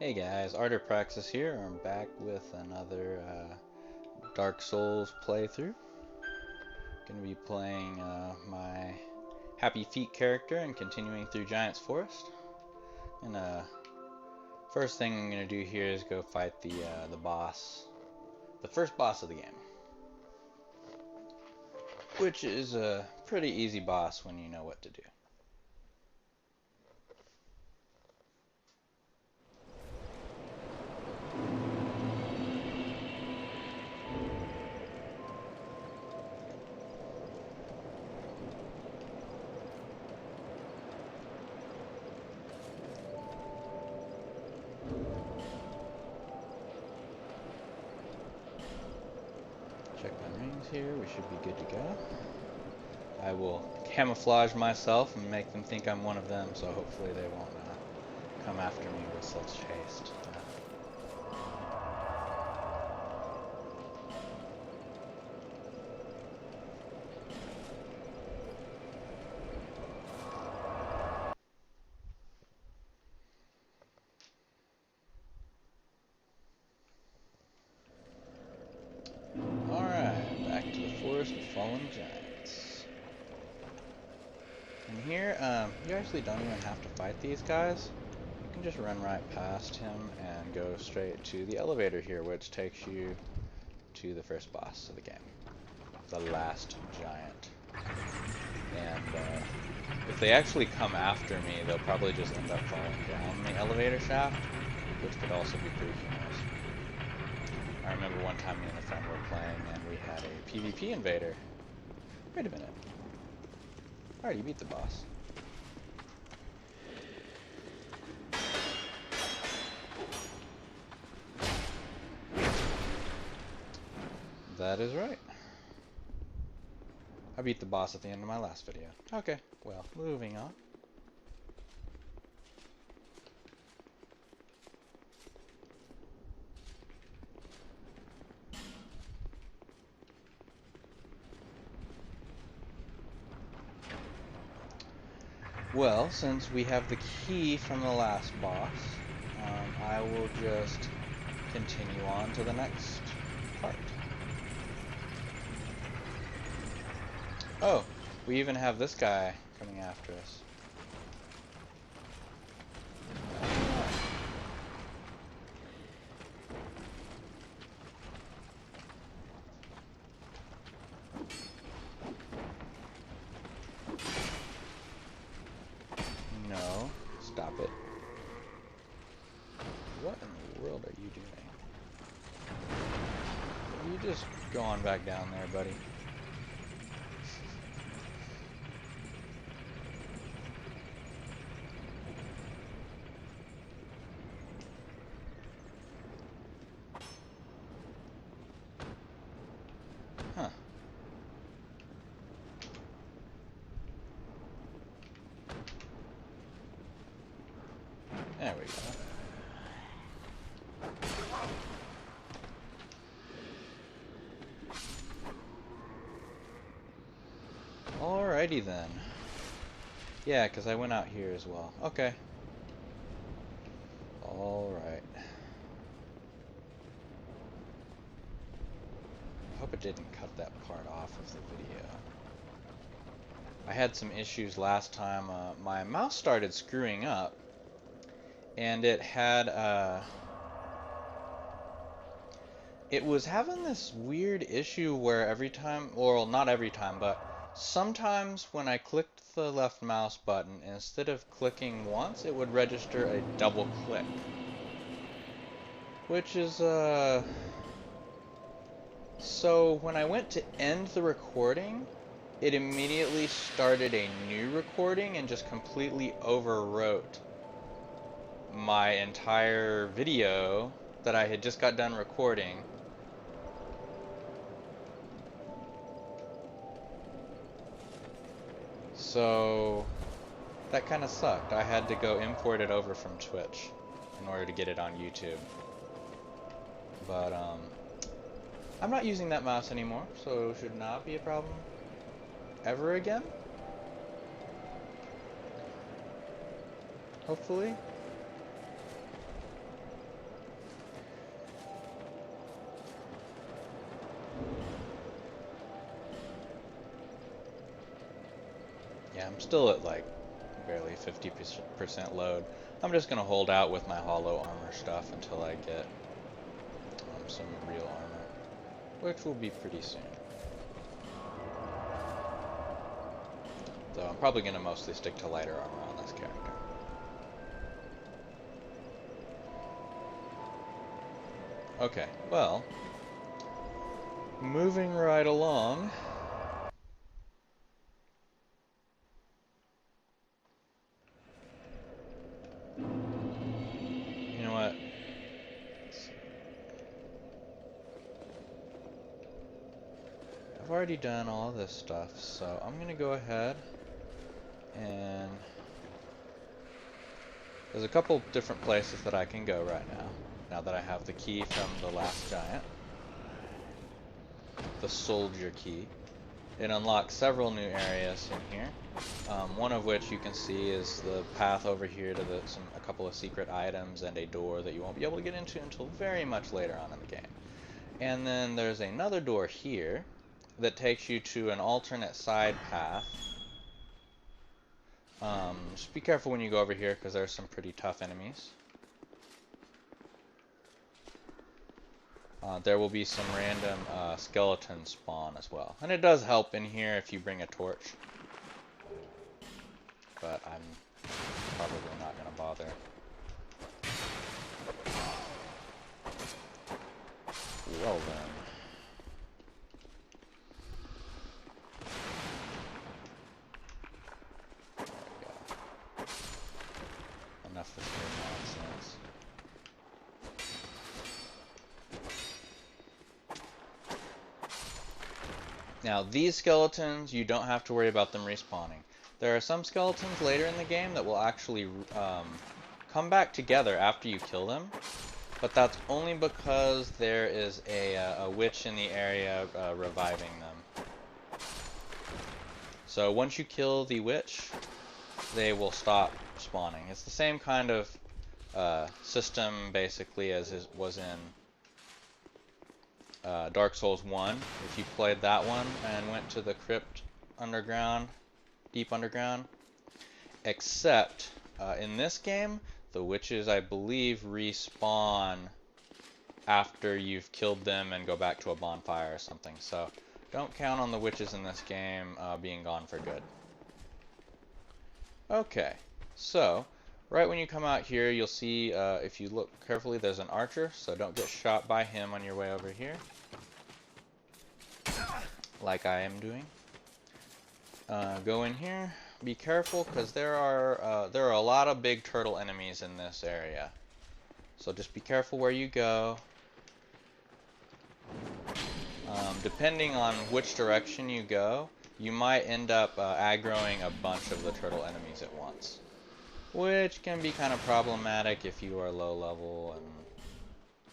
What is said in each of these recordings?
Hey guys, Arter Praxis here. I'm back with another Dark Souls playthrough. Gonna be playing my Happy Feet character and continuing through Giant's Forest. And first thing I'm gonna do here is go fight the boss, the first boss of the game, which is a pretty easy boss when you know what to do. Check my rings here, we should be good to go. I will camouflage myself and make them think I'm one of them, so hopefully they won't come after me with such haste. Alright, back to the Forest of Fallen Giants. And here, you actually don't even have to fight these guys. You can just run right past him and go straight to the elevator here, which takes you to the first boss of the game. The last giant. And if they actually come after me, they'll probably just end up falling down the elevator shaft, which could also be pretty humorous. I remember one time me and a friend were playing and we had a PvP invader. Wait a minute. I already beat the boss. That is right. I beat the boss at the end of my last video. Okay, well, moving on. Well, since we have the key from the last boss, I will just continue on to the next part. Oh, we even have this guy coming after us. No, stop it. What in the world are you doing? You just go on back down there, buddy. Huh. There we go. Alrighty then. Yeah, because I went out here as well. Okay. Alright. I hope it didn't cut that part off of the video. I had some issues last time. My mouse started screwing up. And it had, it was having this weird issue where every time, well, not every time, but sometimes when I clicked the left mouse button, instead of clicking once, it would register a double click. Which is, so when I went to end the recording, it immediately started a new recording and just completely overwrote my entire video that I had just got done recording. So that kind of sucked. I had to go import it over from Twitch in order to get it on YouTube. But I'm not using that mouse anymore, so it should not be a problem ever again. Hopefully. Yeah, I'm still at like barely 50% load. I'm just gonna hold out with my hollow armor stuff until I get some real armor, which will be pretty soon. Though I'm probably gonna mostly stick to lighter armor on this character. Okay, well, moving right along. You know what? I've already done all this stuff, so I'm gonna go ahead and there's a couple different places that I can go right now that I have the key from the last giant. The soldier key. It unlocks several new areas in here. One of which you can see is the path over here to a couple of secret items and a door that you won't be able to get into until very much later on in the game. And then there's another door here that takes you to an alternate side path. Just be careful when you go over here because there's some pretty tough enemies. There will be some random skeletons spawn as well. And it does help in here if you bring a torch. But I'm probably not going to bother. Well then. There we go. Enough of this nonsense. Now, these skeletons, you don't have to worry about them respawning. There are some skeletons later in the game that will actually come back together after you kill them, but that's only because there is a witch in the area reviving them. So once you kill the witch, they will stop spawning. It's the same kind of system, basically, as was in Dark Souls 1, if you played that one and went to the crypt underground, deep underground. Except, in this game, the witches, I believe, respawn after you've killed them and go back to a bonfire or something. So, don't count on the witches in this game being gone for good. Okay, so, right when you come out here, you'll see, if you look carefully, there's an archer, so don't get shot by him on your way over here. Like I am doing. Go in here, be careful, because there are a lot of big turtle enemies in this area. So just be careful where you go. Depending on which direction you go, you might end up aggroing a bunch of the turtle enemies at once. Which can be kind of problematic if you are low level and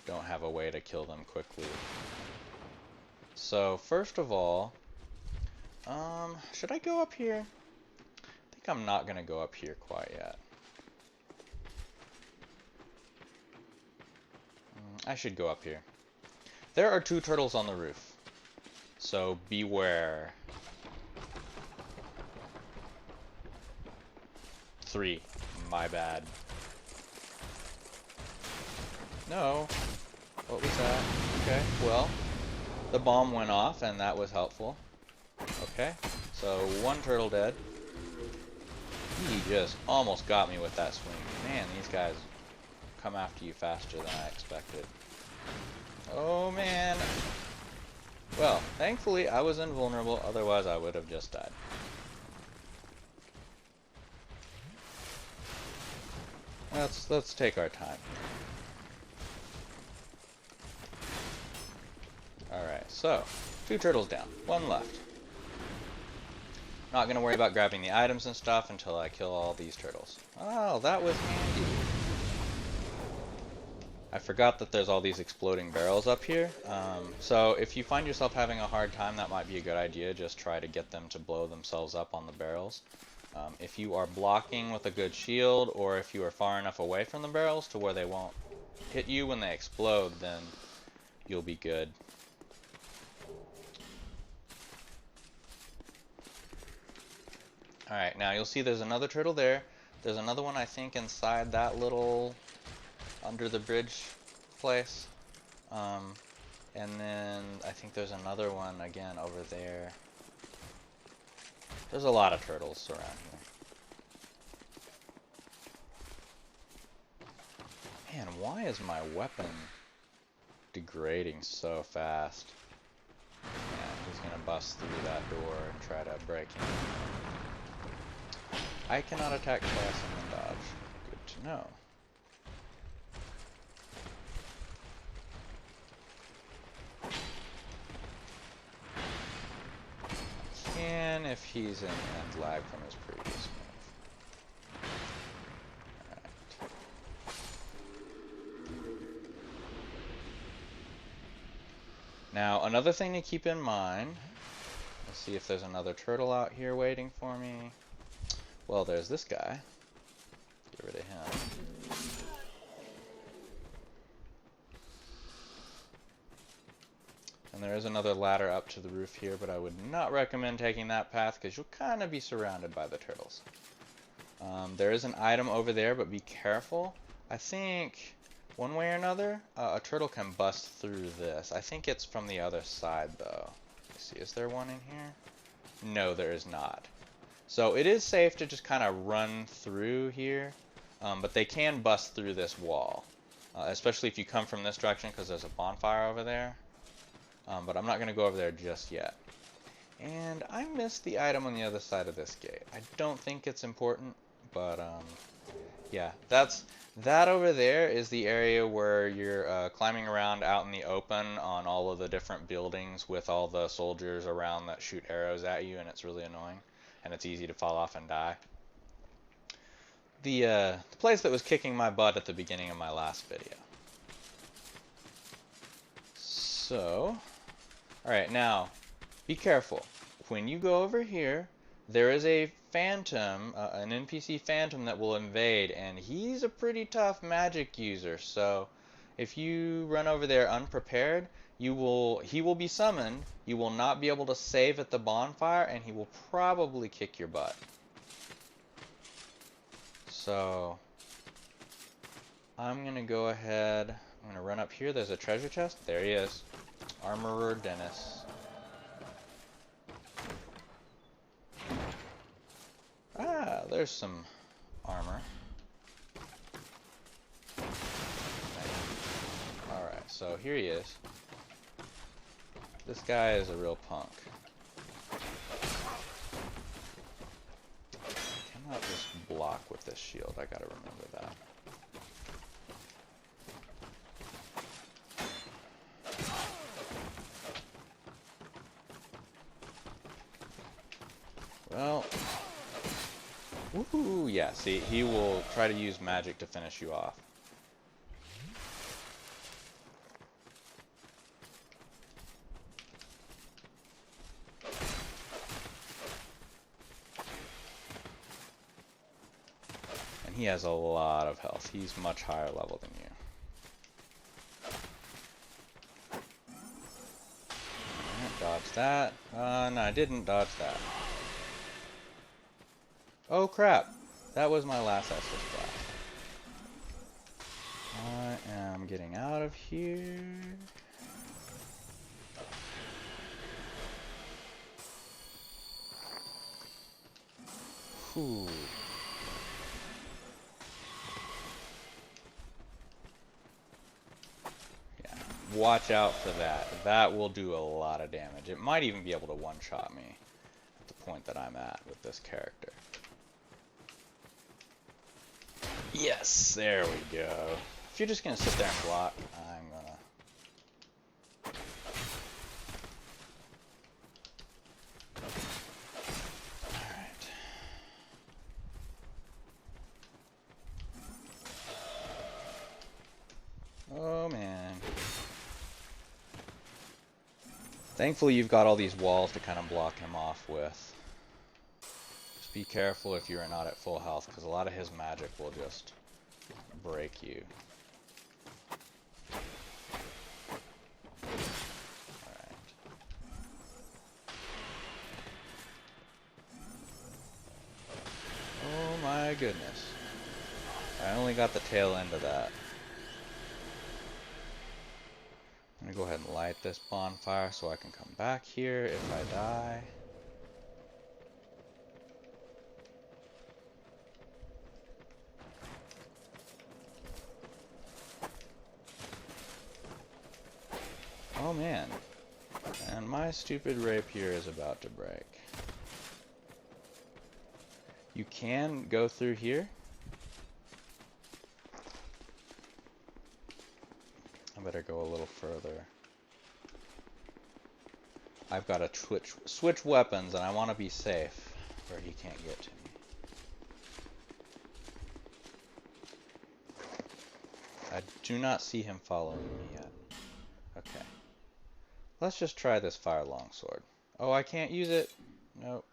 don't have a way to kill them quickly. So first of all, should I go up here? I think I'm not going to go up here quite yet. I should go up here. There are 2 turtles on the roof, so beware. 3, my bad. No, what was that? Okay, well, the bomb went off and that was helpful. Okay, so 1 turtle dead. He just almost got me with that swing. Man, these guys come after you faster than I expected. Oh man. Well, thankfully I was invulnerable, otherwise I would have just died. Let's take our time. Alright, so 2 turtles down, 1 left. Not gonna worry about grabbing the items and stuff until I kill all these turtles. Oh, that was handy. I forgot that there's all these exploding barrels up here. So if you find yourself having a hard time, that might be a good idea. Just try to get them to blow themselves up on the barrels. If you are blocking with a good shield, or if you are far enough away from the barrels to where they won't hit you when they explode, then you'll be good. Alright, now you'll see there's another turtle there. There's another one, I think, inside that little under the bridge place. And then I think there's another one again over there. There's a lot of turtles around here. Man, why is my weapon degrading so fast? Yeah, he's gonna bust through that door and try to break in. I cannot attack twice and then dodge. Good to know. Can if he's in end lag from his previous move. Alright. Now, another thing to keep in mind, let's see if there's another turtle out here waiting for me. Well, there's this guy. Get rid of him. And there is another ladder up to the roof here, but I would not recommend taking that path because you'll kind of be surrounded by the turtles. There is an item over there, but be careful. I think, one way or another, a turtle can bust through this. I think it's from the other side, though. Let's see, is there one in here? No, there is not. So it is safe to just kind of run through here, but they can bust through this wall, especially if you come from this direction because there's a bonfire over there. But I'm not going to go over there just yet. And I missed the item on the other side of this gate. I don't think it's important, but yeah, that over there is the area where you're climbing around out in the open on all of the different buildings with all the soldiers around that shoot arrows at you, and it's really annoying, and it's easy to fall off and die. The place that was kicking my butt at the beginning of my last video. So, alright, now, be careful. When you go over here, there is a phantom, an NPC phantom that will invade, and he's a pretty tough magic user, so if you run over there unprepared, he will be summoned, you will not be able to save at the bonfire, and he will probably kick your butt. So, I'm going to go ahead, I'm going to run up here, there's a treasure chest, there he is. Armorer Dennis. Ah, there's some armor. Alright, so here he is. This guy is a real punk. I cannot just block with this shield, I gotta remember that. Well, woohoo, yeah, see, he will try to use magic to finish you off. And he has a lot of health. He's much higher level than you. Dodge that. No, I didn't dodge that. Oh crap! That was my last Estus blast. I am getting out of here. Whew. Yeah, watch out for that. That will do a lot of damage. It might even be able to one-shot me at the point that I'm at with this character. Yes, there we go. If you're just gonna sit there and block, I'm gonna... Alright. Oh man. Thankfully you've got all these walls to kind of block him off with. Be careful if you're not at full health, because a lot of his magic will just break you. Alright. my goodness. I only got the tail end of that. I'm gonna go ahead and light this bonfire so I can come back here if I die. Oh man. And my stupid rapier is about to break. You can go through here. I better go a little further. I've got to switch weapons and I want to be safe where he can't get to me. I do not see him following me yet. Okay. Let's just try this fire longsword. Oh, I can't use it. Nope.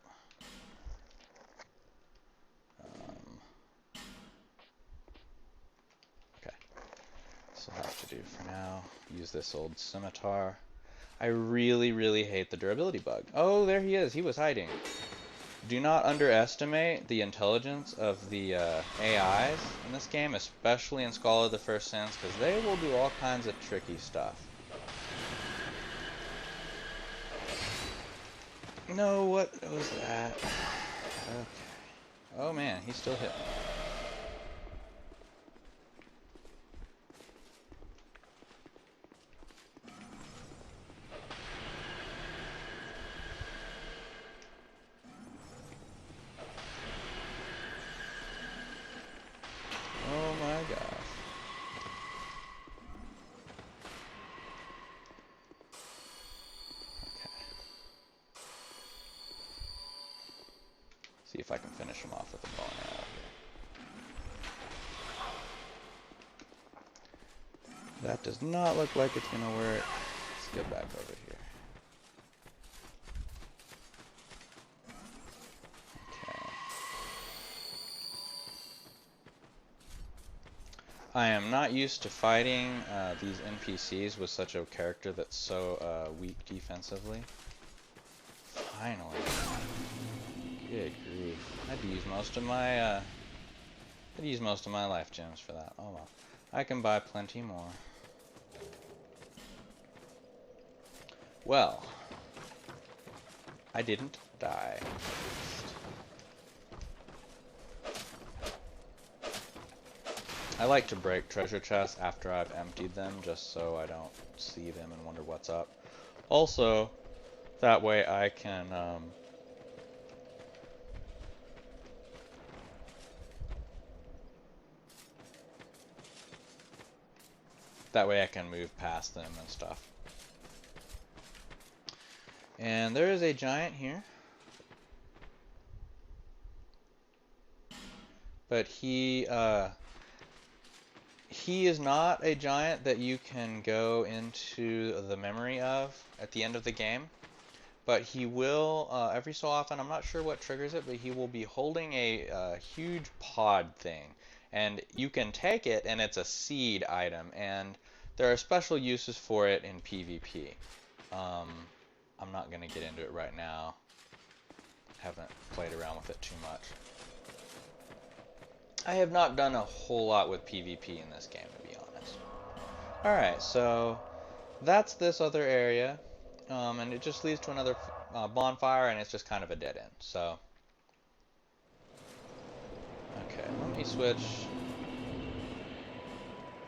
Okay. So I'll have to do for now. Use this old scimitar. I really, really hate the durability bug. Oh, there he is. He was hiding. Do not underestimate the intelligence of the AIs in this game, especially in Scholar of the First Sins, because they will do all kinds of tricky stuff. No, what was that? Okay. Oh man, he still hit me. Oh my gosh. Okay. See if I can finish him off with a bow and arrow here. That does not look like it's gonna work. Let's get back over here. I am not used to fighting these NPCs with such a character that's so weak defensively. Finally. Good grief. I had to use most of my life gems for that. Oh well. I can buy plenty more. Well, I didn't die. I like to break treasure chests after I've emptied them, just so I don't see them and wonder what's up. Also, that way I can move past them and stuff. And there is a giant here. But he is not a giant that you can go into the memory of at the end of the game. But he will, every so often, I'm not sure what triggers it, but he will be holding a huge pod thing. And you can take it, and it's a seed item. And there are special uses for it in PvP. I'm not going to get into it right now. Haven't played around with it too much. I have not done a whole lot with PvP in this game, to be honest. Alright, so that's this other area. And it just leads to another bonfire, and it's just kind of a dead end. So, okay, let me switch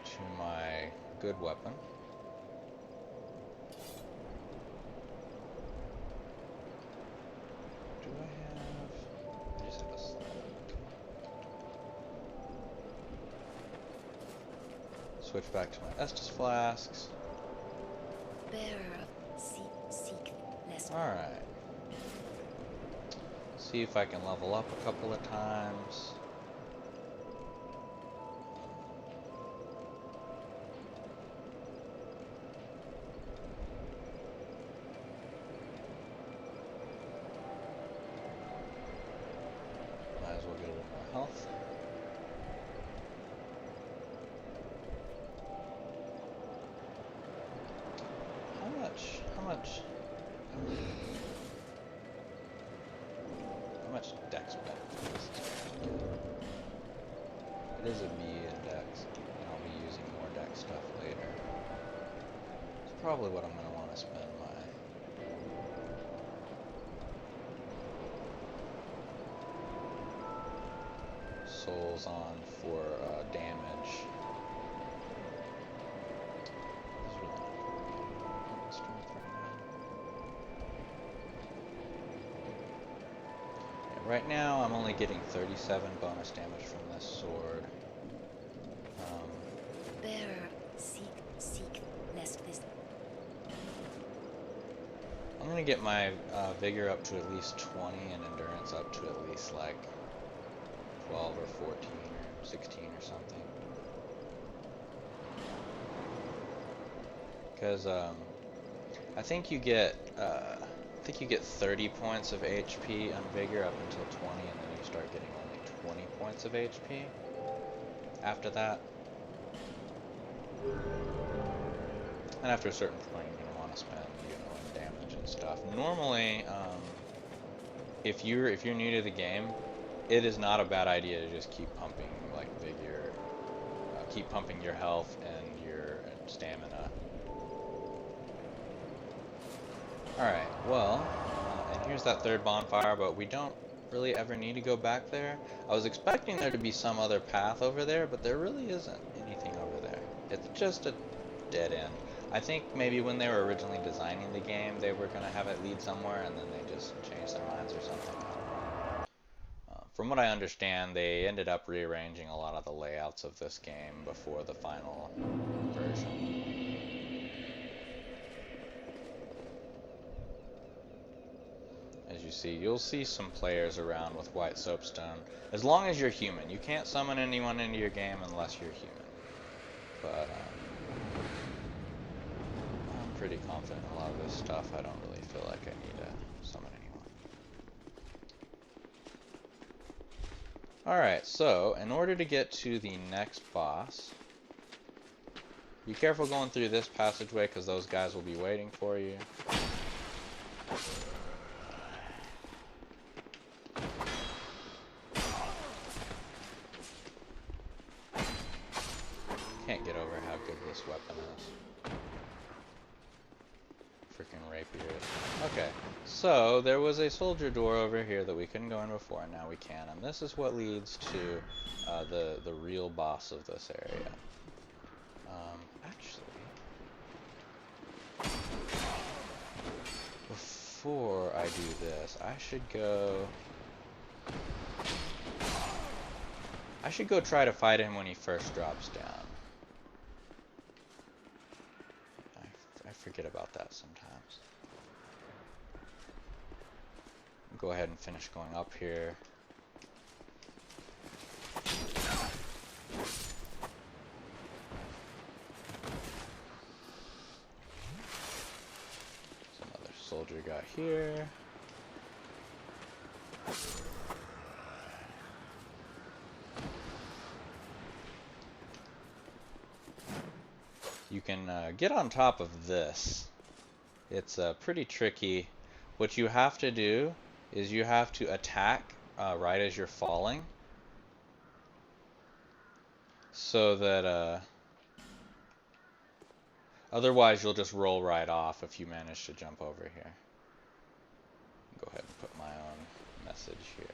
to my good weapon. Do I have? I just have a slot. Switch back to my Estus flasks. Alright. See if I can level up a couple of times. Might as well get a bit more health. How much dex benefit is this going to get? It is a B index, and I'll be using more deck stuff later. It's probably what I'm going to want to spend my souls on for damage. This is really not important. My strength right now. Yeah, right now I'm only getting 37 bonus damage from this sword. Bearer, seek, lest this. I'm gonna get my vigor up to at least 20 and endurance up to at least like 12 or 14 or 16 or something. Because I think you get 30 points of HP on vigor up until 20, and then you start getting only 20 points of HP after that. And after a certain point, you're gonna want to spend, in damage and stuff. Normally, if you're new to the game, it is not a bad idea to just keep pumping like vigor, keep pumping your health and your stamina. All right, well, and here's that third bonfire, but we don't really ever need to go back there. I was expecting there to be some other path over there, but there really isn't anything over there. It's just a dead end. I think maybe when they were originally designing the game, they were going to have it lead somewhere, and then they just changed their minds or something. I don't know. From what I understand, they ended up rearranging a lot of the layouts of this game before the final version. As you see, you'll see some players around with white soapstone. As long as you're human. You can't summon anyone into your game unless you're human. But I'm pretty confident in a lot of this stuff. I don't really feel like I need to summon anyone. Alright, so in order to get to the next boss, be careful going through this passageway because those guys will be waiting for you. Can't get over how good this weapon is. Freaking rapiers. Okay, so there was a soldier door over here that we couldn't go in before, and now we can. And this is what leads to the real boss of this area. Actually, before I do this, I should go try to fight him when he first drops down. I forget about that sometimes. Go ahead and finish going up here. There's another soldier guy here. You can get on top of this. It's pretty tricky. What you have to do is you have to attack right as you're falling, so that otherwise you'll just roll right off if you manage to jump over here. Go ahead and put my own message here.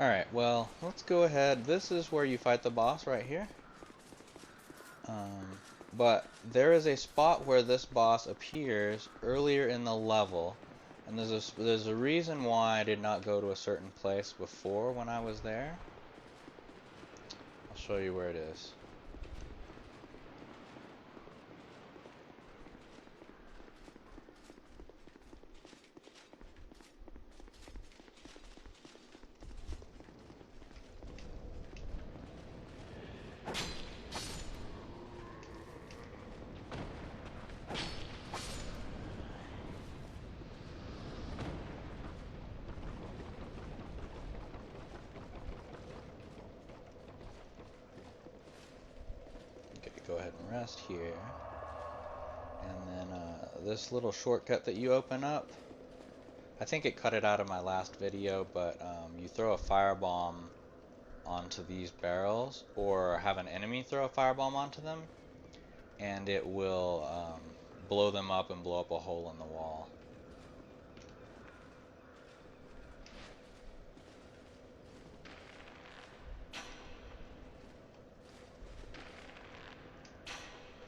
Alright, well, let's go ahead. This is where you fight the boss right here. But there is a spot where this boss appears earlier in the level. And there's a reason why I did not go to a certain place before when I was there. I'll show you where it is. Go ahead and rest here, and then this little shortcut that you open up, I think it cut it out of my last video, but you throw a firebomb onto these barrels, or have an enemy throw a firebomb onto them, and it will blow them up and blow up a hole in the wall.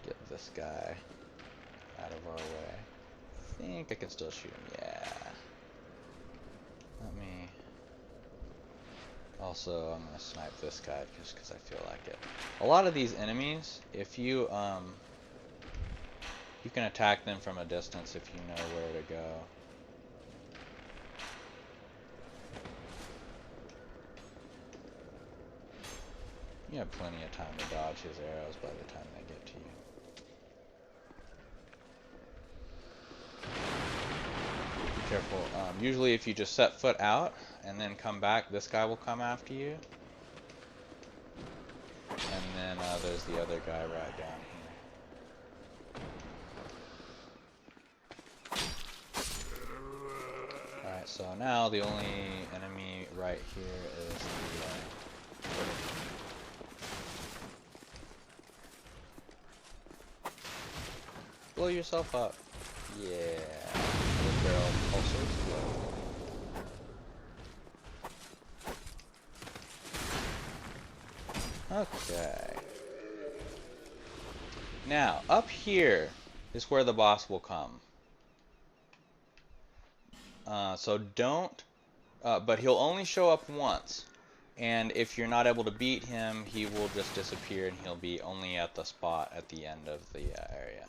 Get this guy out of our way. I think I can still shoot him. Yeah. Let me. Also, I'm gonna snipe this guy just because I feel like it. A lot of these enemies, if you you can attack them from a distance if you know where to go. You have plenty of time to dodge his arrows by the time they get to you. Be careful. Usually if you just set foot out and then come back, this guy will come after you. And then there's the other guy right down here. Alright, so now the only enemy right here is the blow yourself up. Yeah. The barrel also explode. Okay. Now, up here is where the boss will come. So don't, but he'll only show up once. And if you're not able to beat him, he will just disappear and he'll be only at the spot at the end of the area.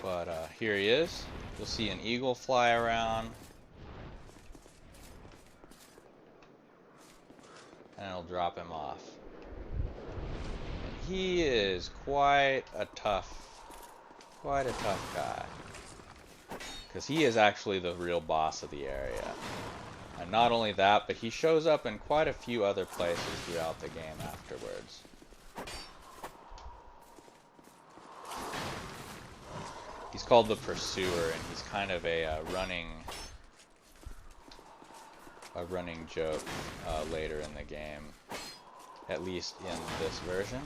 But here he is. You'll see an eagle fly around. And it'll drop him off. And he is quite a tough guy. Because he is actually the real boss of the area. And not only that, but he shows up in quite a few other places throughout the game afterwards. He's called the Pursuer, and he's kind of a running joke later in the game. At least in this version.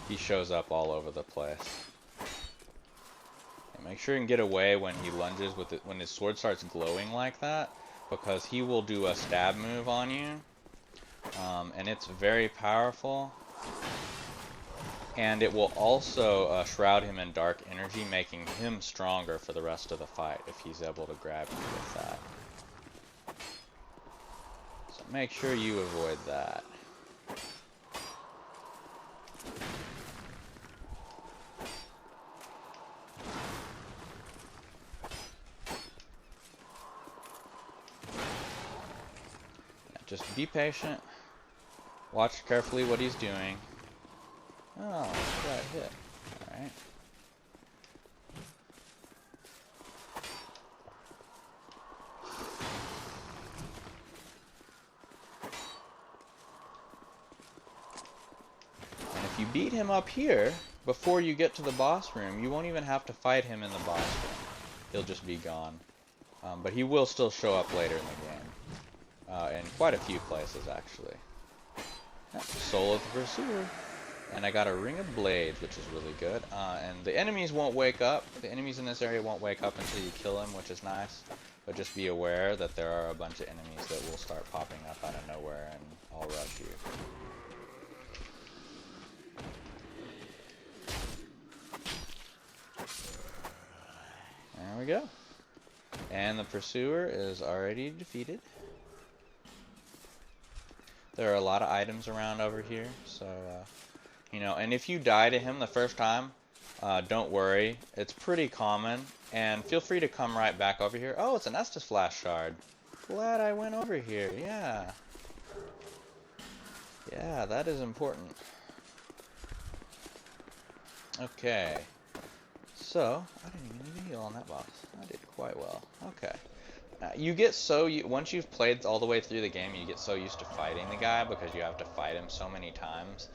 He shows up all over the place. And make sure you can get away when he lunges with it, when his sword starts glowing like that, because he will do a stab move on you. And it's very powerful. And it will also shroud him in dark energy, making him stronger for the rest of the fight if he's able to grab you with that. So make sure you avoid that. Yeah, just be patient. Watch carefully what he's doing. Oh, right hit. Alright. And if you beat him up here, before you get to the boss room, you won't even have to fight him in the boss room. He'll just be gone. But he will still show up later in the game. In quite a few places, actually. Soul of the Pursuer. And I got a Ring of Blades, which is really good. And the enemies won't wake up. The enemies in this area won't wake up until you kill them, which is nice. but just be aware that there are a bunch of enemies that will start popping up out of nowhere and all rush you. There we go. And the pursuer is already defeated. There are a lot of items around over here, so, you know, and if you die to him the first time, don't worry. It's pretty common, and feel free to come right back over here. Oh, it's an Estus Flash shard. Glad I went over here, yeah. Yeah, that is important. Okay. So, I didn't even need a heal on that boss. I did quite well. Okay. You get so, once you've played all the way through the game, you get so used to fighting the guy because you have to fight him so many times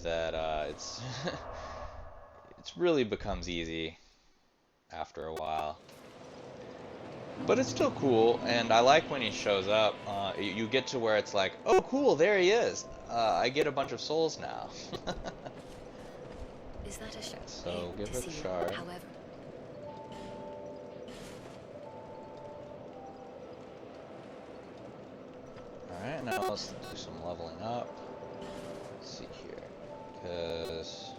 that it's it really becomes easy after a while. But it's still cool, and I like when he shows up. You get to where it's like, oh cool, there he is. I get a bunch of souls now. Is that a shard? So give it a shard. However. Alright, now let's do some leveling up. Let's see here. Because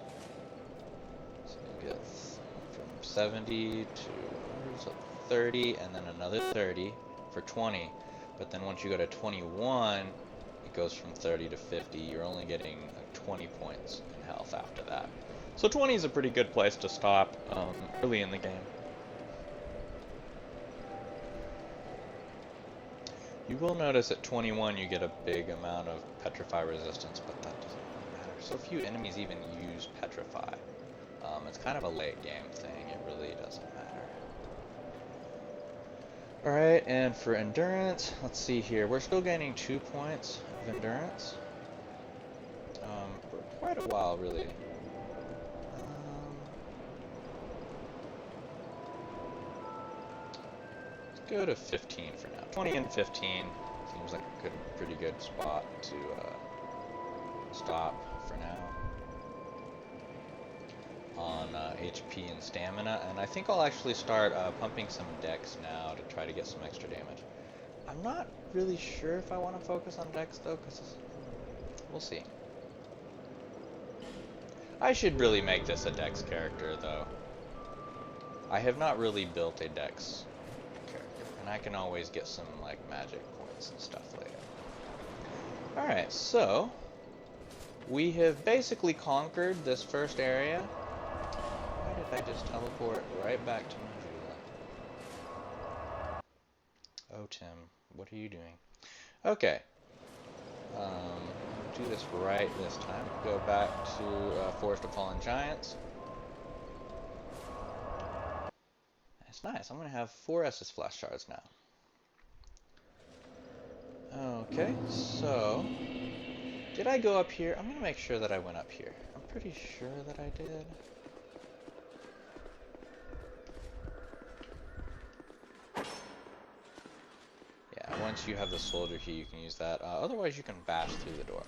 you get from 70 to 30, and then another 30 for 20. But then once you go to 21, it goes from 30 to 50. You're only getting 20 points in health after that. So 20 is a pretty good place to stop early in the game. You will notice at 21 you get a big amount of Petrify resistance, but that doesn't really matter. So few enemies even use Petrify. It's kind of a late game thing, it really doesn't matter. Alright, and for endurance, let's see here. We're still gaining 2 points of endurance. For quite a while, really. Let's go to 15 for now. 20 and 15 seems like a pretty good spot to stop for now on HP and stamina, and I think I'll actually start pumping some dex now to try to get some extra damage. I'm not really sure if I want to focus on dex though, because we'll see. I should really make this a dex character though. I have not really built a dex character, and I can always get some like magic points and stuff later. Alright, so we have basically conquered this first area. Why did I just teleport right back to Majula? Oh, Tim, what are you doing? Okay. Do this right this time. Go back to Forest of Fallen Giants. That's nice. I'm going to have 4 Estus Flash Shards now. Okay, so did I go up here? I'm going to make sure that I went up here. I'm pretty sure that I did. Yeah, once you have the soldier key, you can use that. Otherwise, you can bash through the door.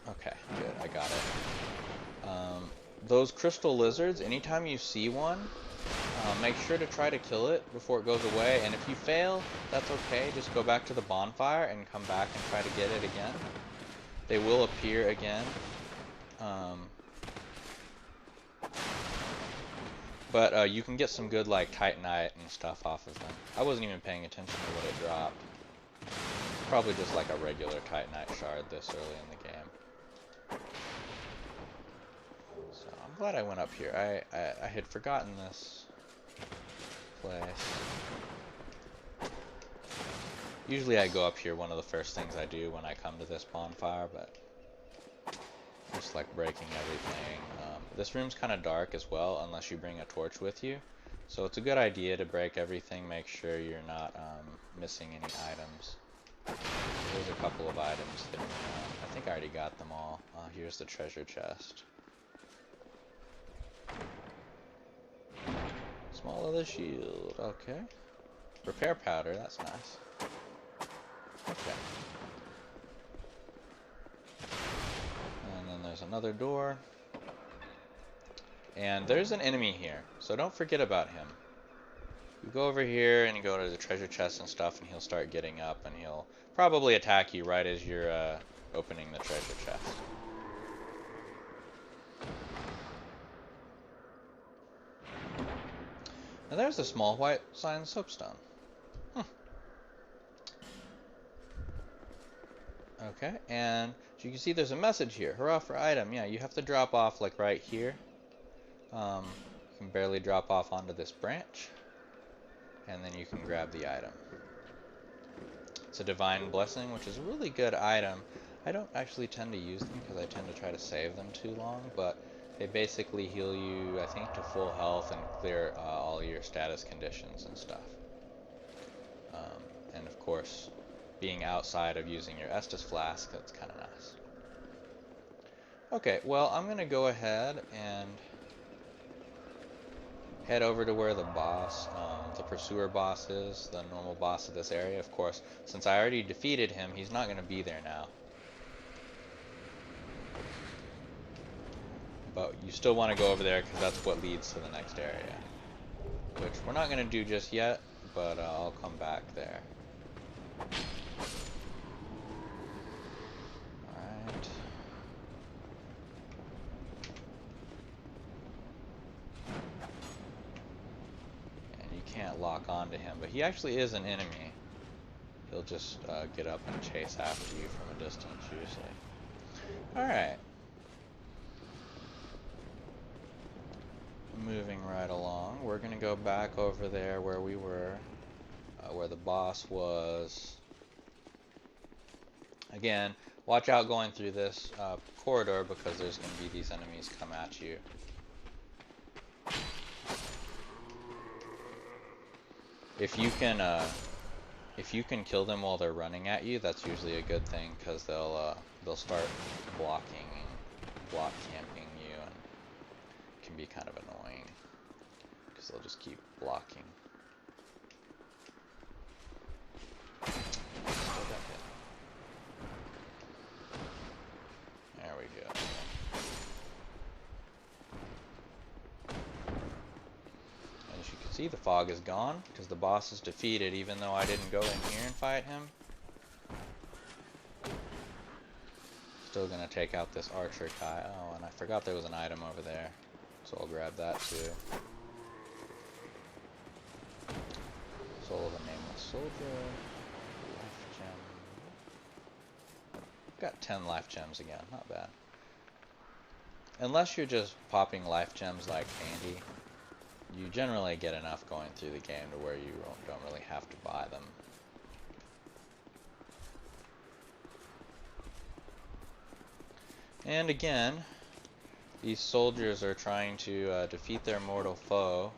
Okay, good. I got it. Those crystal lizards, anytime you see one, make sure to try to kill it before it goes away. And if you fail, that's okay. Just go back to the bonfire and come back and try to get it again. They will appear again. But you can get some good like Titanite and stuff off of them. I wasn't even paying attention to what it dropped. Probably just like a regular Titanite shard this early in the game. So I'm glad I went up here. I had forgotten this place. Usually I go up here, one of the first things I do when I come to this bonfire, but just like breaking everything. This room's kind of dark as well, unless you bring a torch with you. So it's a good idea to break everything, make sure you're not missing any items. There's a couple of items there. I think I already got them all. Here's the treasure chest. Small leather shield, okay. Repair powder, that's nice. Okay. And then there's another door. And there's an enemy here, so don't forget about him. You go over here and you go to the treasure chest and stuff, and he'll start getting up, and he'll probably attack you right as you're opening the treasure chest. And there's a small white cyan soapstone. Okay, and as you can see, there's a message here. Hurrah for item. Yeah, you have to drop off like right here. You can barely drop off onto this branch, and then you can grab the item. It's a divine blessing, which is a really good item. I don't actually tend to use them because I tend to try to save them too long, but they basically heal you, I think, to full health and clear all your status conditions and stuff. And of course, being outside of using your Estus flask, that's kind of nice. Okay, well, I'm going to go ahead and head over to where the boss, the pursuer boss is, the normal boss of this area. Of course, since I already defeated him, he's not going to be there now. But you still want to go over there because that's what leads to the next area. Which we're not going to do just yet, but I'll come back there. Alright. And you can't lock onto him, but he actually is an enemy. He'll just get up and chase after you from a distance, usually. Alright. Moving right along, we're going to go back over there where we were, where the boss was. Again, watch out going through this corridor because there's going to be these enemies come at you. If you can kill them while they're running at you, that's usually a good thing because they'll start blocking and block camping you, and it can be kind of annoying because they'll just keep blocking. Still got hit. There we go. As you can see, the fog is gone because the boss is defeated, even though I didn't go in here and fight him. Still gonna take out this archer guy. Oh, and I forgot there was an item over there, so I'll grab that too. Soul of a Nameless Soldier. Life gem. Got 10 life gems again, not bad. Unless you're just popping life gems like candy, you generally get enough going through the game to where you don't really have to buy them. And again, these soldiers are trying to defeat their mortal foe.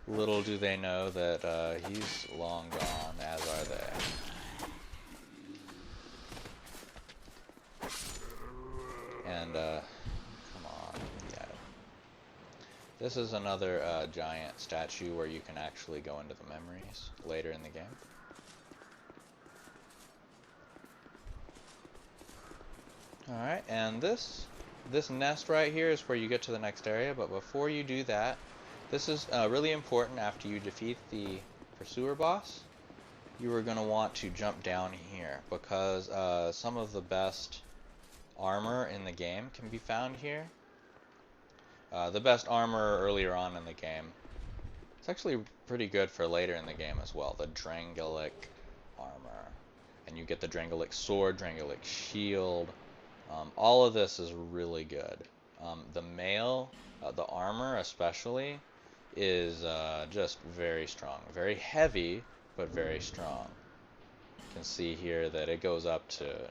Little do they know that he's long gone, as are they. And, come on, yeah. This is another giant statue where you can actually go into the memories later in the game. Alright, and this nest right here is where you get to the next area, but before you do that, this is really important after you defeat the pursuer boss. You are going to want to jump down here because some of the best armor in the game can be found here. The best armor earlier on in the game. It's actually pretty good for later in the game as well, the Drangolic armor. And you get the Drangolic sword, Drangolic shield. All of this is really good. The mail, the armor especially, is just very strong. Very heavy, but very strong. You can see here that it goes up to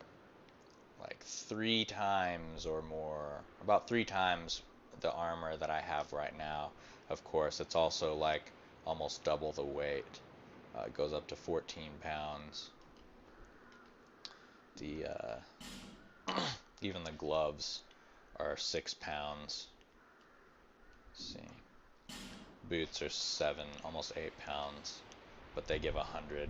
like 3 times or more, about 3 times the armor that I have right now. Of course, it's also like almost double the weight. It goes up to 14 pounds. The even the gloves are 6 pounds. Let's see. Boots are 7, almost 8 pounds, but they give 100.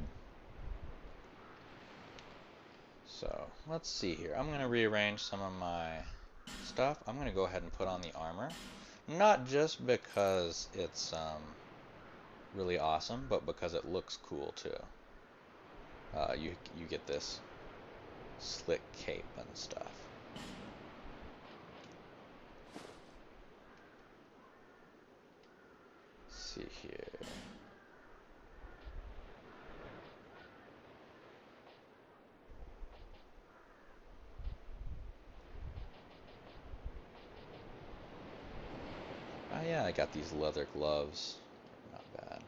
So let's see here. I'm going to rearrange some of my stuff. I'm going to go ahead and put on the armor. Not just because it's really awesome, but because it looks cool too. You get this slick cape and stuff. Let's see here. Oh yeah, I got these leather gloves. Not bad.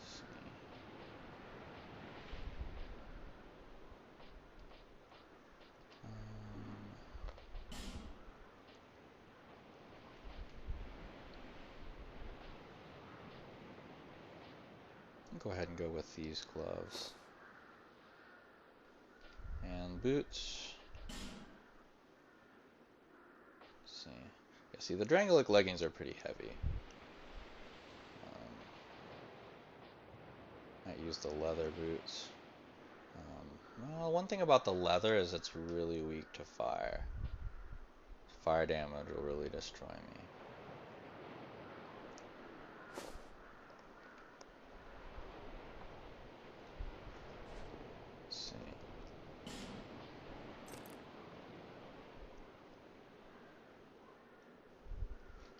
Let's see. Go ahead and go with these gloves. And boots. Let's see. Yeah, see, the Drangolic leggings are pretty heavy. Might use the leather boots. Well, one thing about the leather is it's really weak to fire. Fire damage will really destroy me. Let's see.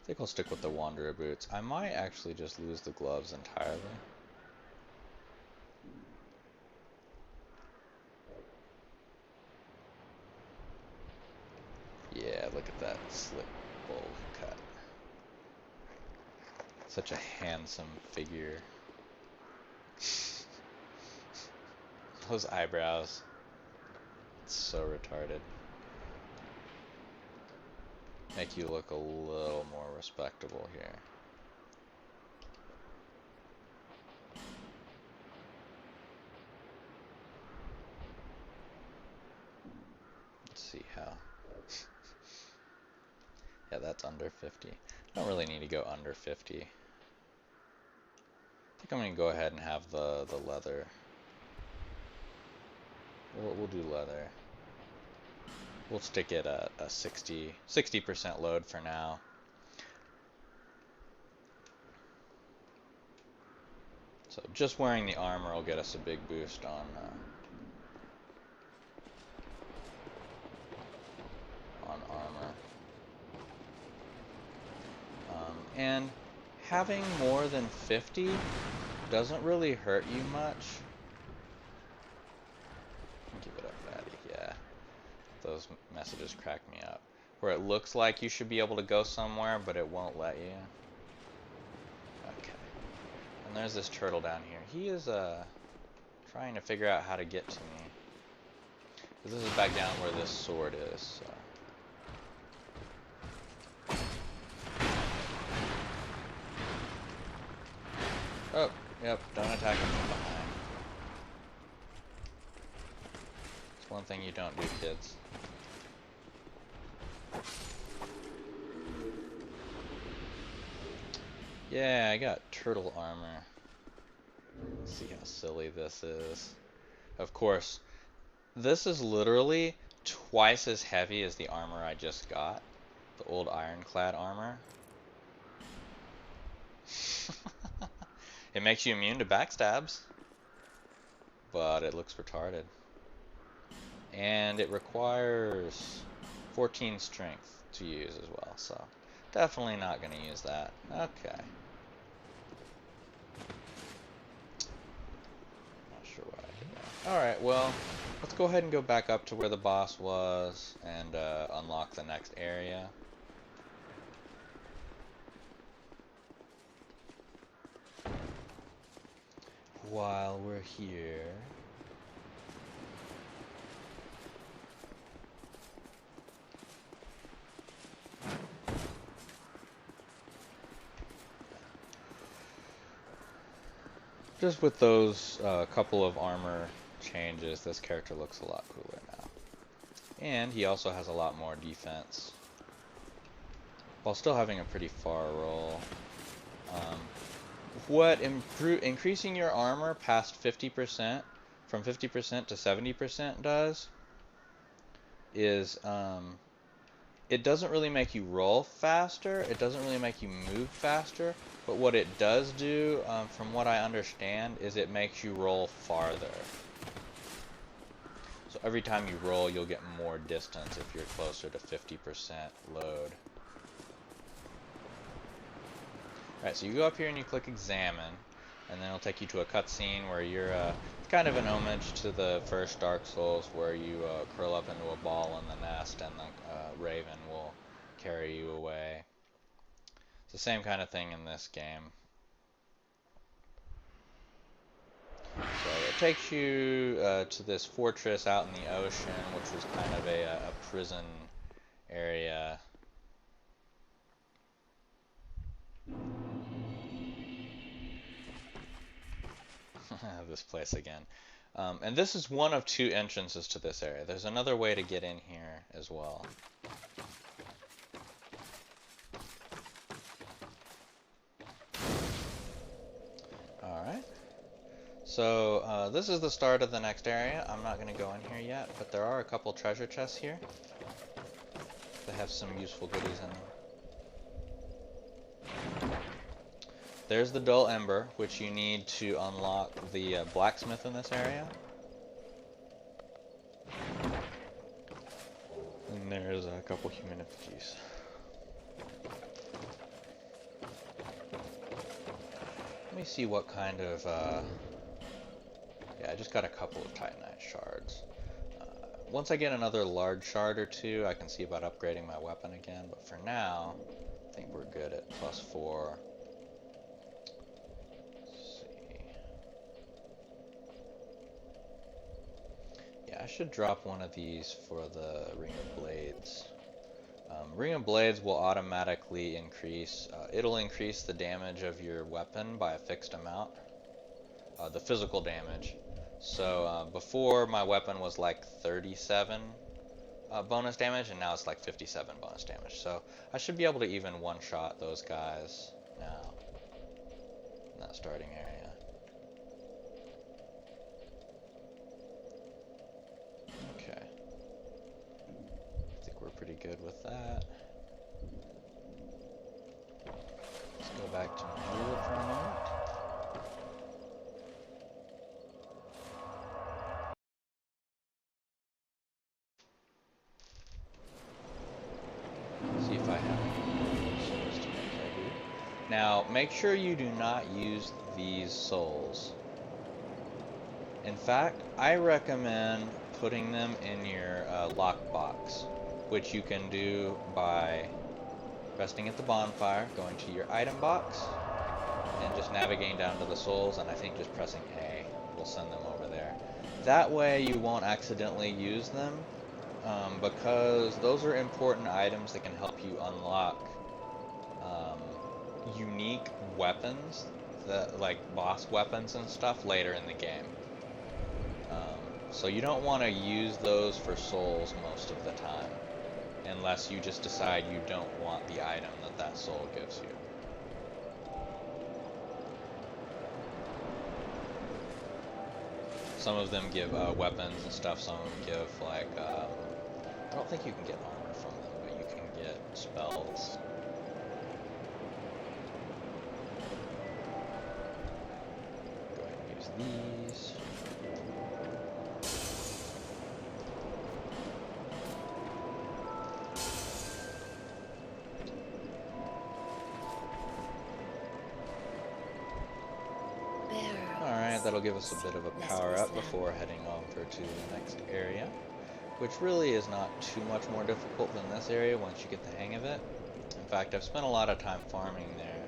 I think I'll stick with the Wanderer boots. I might actually just lose the gloves entirely. Yeah, look at that slick bowl cut. Such a handsome figure. Those eyebrows. It's so retarded. Make you look a little more respectable here. Let's see how. Yeah, that's under 50. I don't really need to go under 50. I think I'm going to go ahead and have the leather. We'll do leather. We'll stick it at a 60% load for now. So just wearing the armor will get us a big boost on armor. And having more than 50 doesn't really hurt you much. Give it up, fatty. Yeah. Those messages crack me up. Where it looks like you should be able to go somewhere, but it won't let you. Okay. And there's this turtle down here. He is trying to figure out how to get to me. This is back down where this sword is. So. Oh, yep, don't attack him from behind. It's one thing you don't do, kids. Yeah, I got turtle armor. Let's see how silly this is. Of course, this is literally twice as heavy as the armor I just got. The old ironclad armor. It makes you immune to backstabs, but it looks retarded. And it requires 14 strength to use as well, so definitely not going to use that. Okay. Not sure why I did that. Alright, well, let's go ahead and go back up to where the boss was and unlock the next area. While we're here, just with those couple of armor changes, this character looks a lot cooler now. And he also has a lot more defense, while still having a pretty far roll. What increasing your armor past 50%, from 50% to 70% does, is it doesn't really make you roll faster, it doesn't really make you move faster, but what it does do, from what I understand, is it makes you roll farther. So every time you roll, you'll get more distance if you're closer to 50% load. Alright, so you go up here and you click examine, and then it'll take you to a cutscene where you're, it's kind of an homage to the first Dark Souls, where you curl up into a ball in the nest and the raven will carry you away. It's the same kind of thing in this game. So it takes you to this fortress out in the ocean, which was kind of a prison area. This place again. And this is one of two entrances to this area. There's another way to get in here as well. Alright. So this is the start of the next area. I'm not going to go in here yet, but there are a couple treasure chests here. They have some useful goodies in them. There's the dull ember, which you need to unlock the blacksmith in this area. And there's a couple human effigies. Let me see what kind of, yeah, I just got a couple of titanite shards. Once I get another large shard or two, I can see about upgrading my weapon again, but for now, I think we're good at +4. I should drop one of these for the Ring of Blades. Ring of Blades will automatically increase, it'll increase the damage of your weapon by a fixed amount, the physical damage. So before my weapon was like 37 bonus damage, and now it's like 57 bonus damage. So I should be able to even one-shot those guys now in that starting area. Pretty good with that. Let's go back to Jewel for a moment. See if I have any souls to make. I do. Now, make sure you do not use these souls. In fact, I recommend putting them in your lockbox, which you can do by resting at the bonfire, going to your item box, and just navigating down to the souls, and I think just pressing A will send them over there. That way you won't accidentally use them, because those are important items that can help you unlock unique weapons, like boss weapons and stuff, later in the game. So you don't want to use those for souls most of the time, unless you just decide you don't want the item that soul gives you. Some of them give weapons and stuff, some of them give, like, I don't think you can get armor from them, but you can get spells. Go ahead and use these. That'll give us a bit of a power up before heading over to the next area, which really is not too much more difficult than this area once you get the hang of it. In fact, I've spent a lot of time farming there,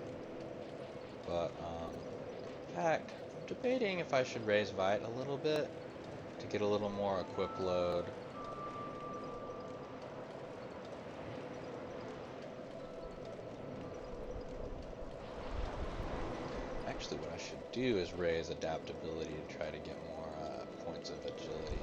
but in fact, I'm debating if I should raise Vite a little bit to get a little more equip load. Actually, what I should do is raise adaptability to try to get more points of agility.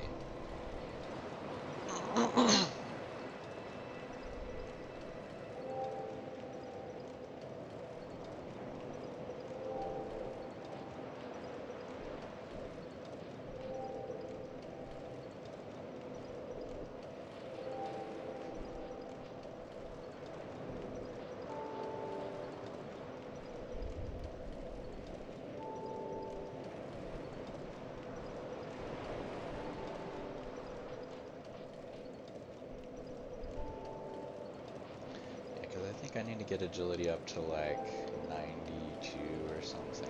get agility up to like 92 or something.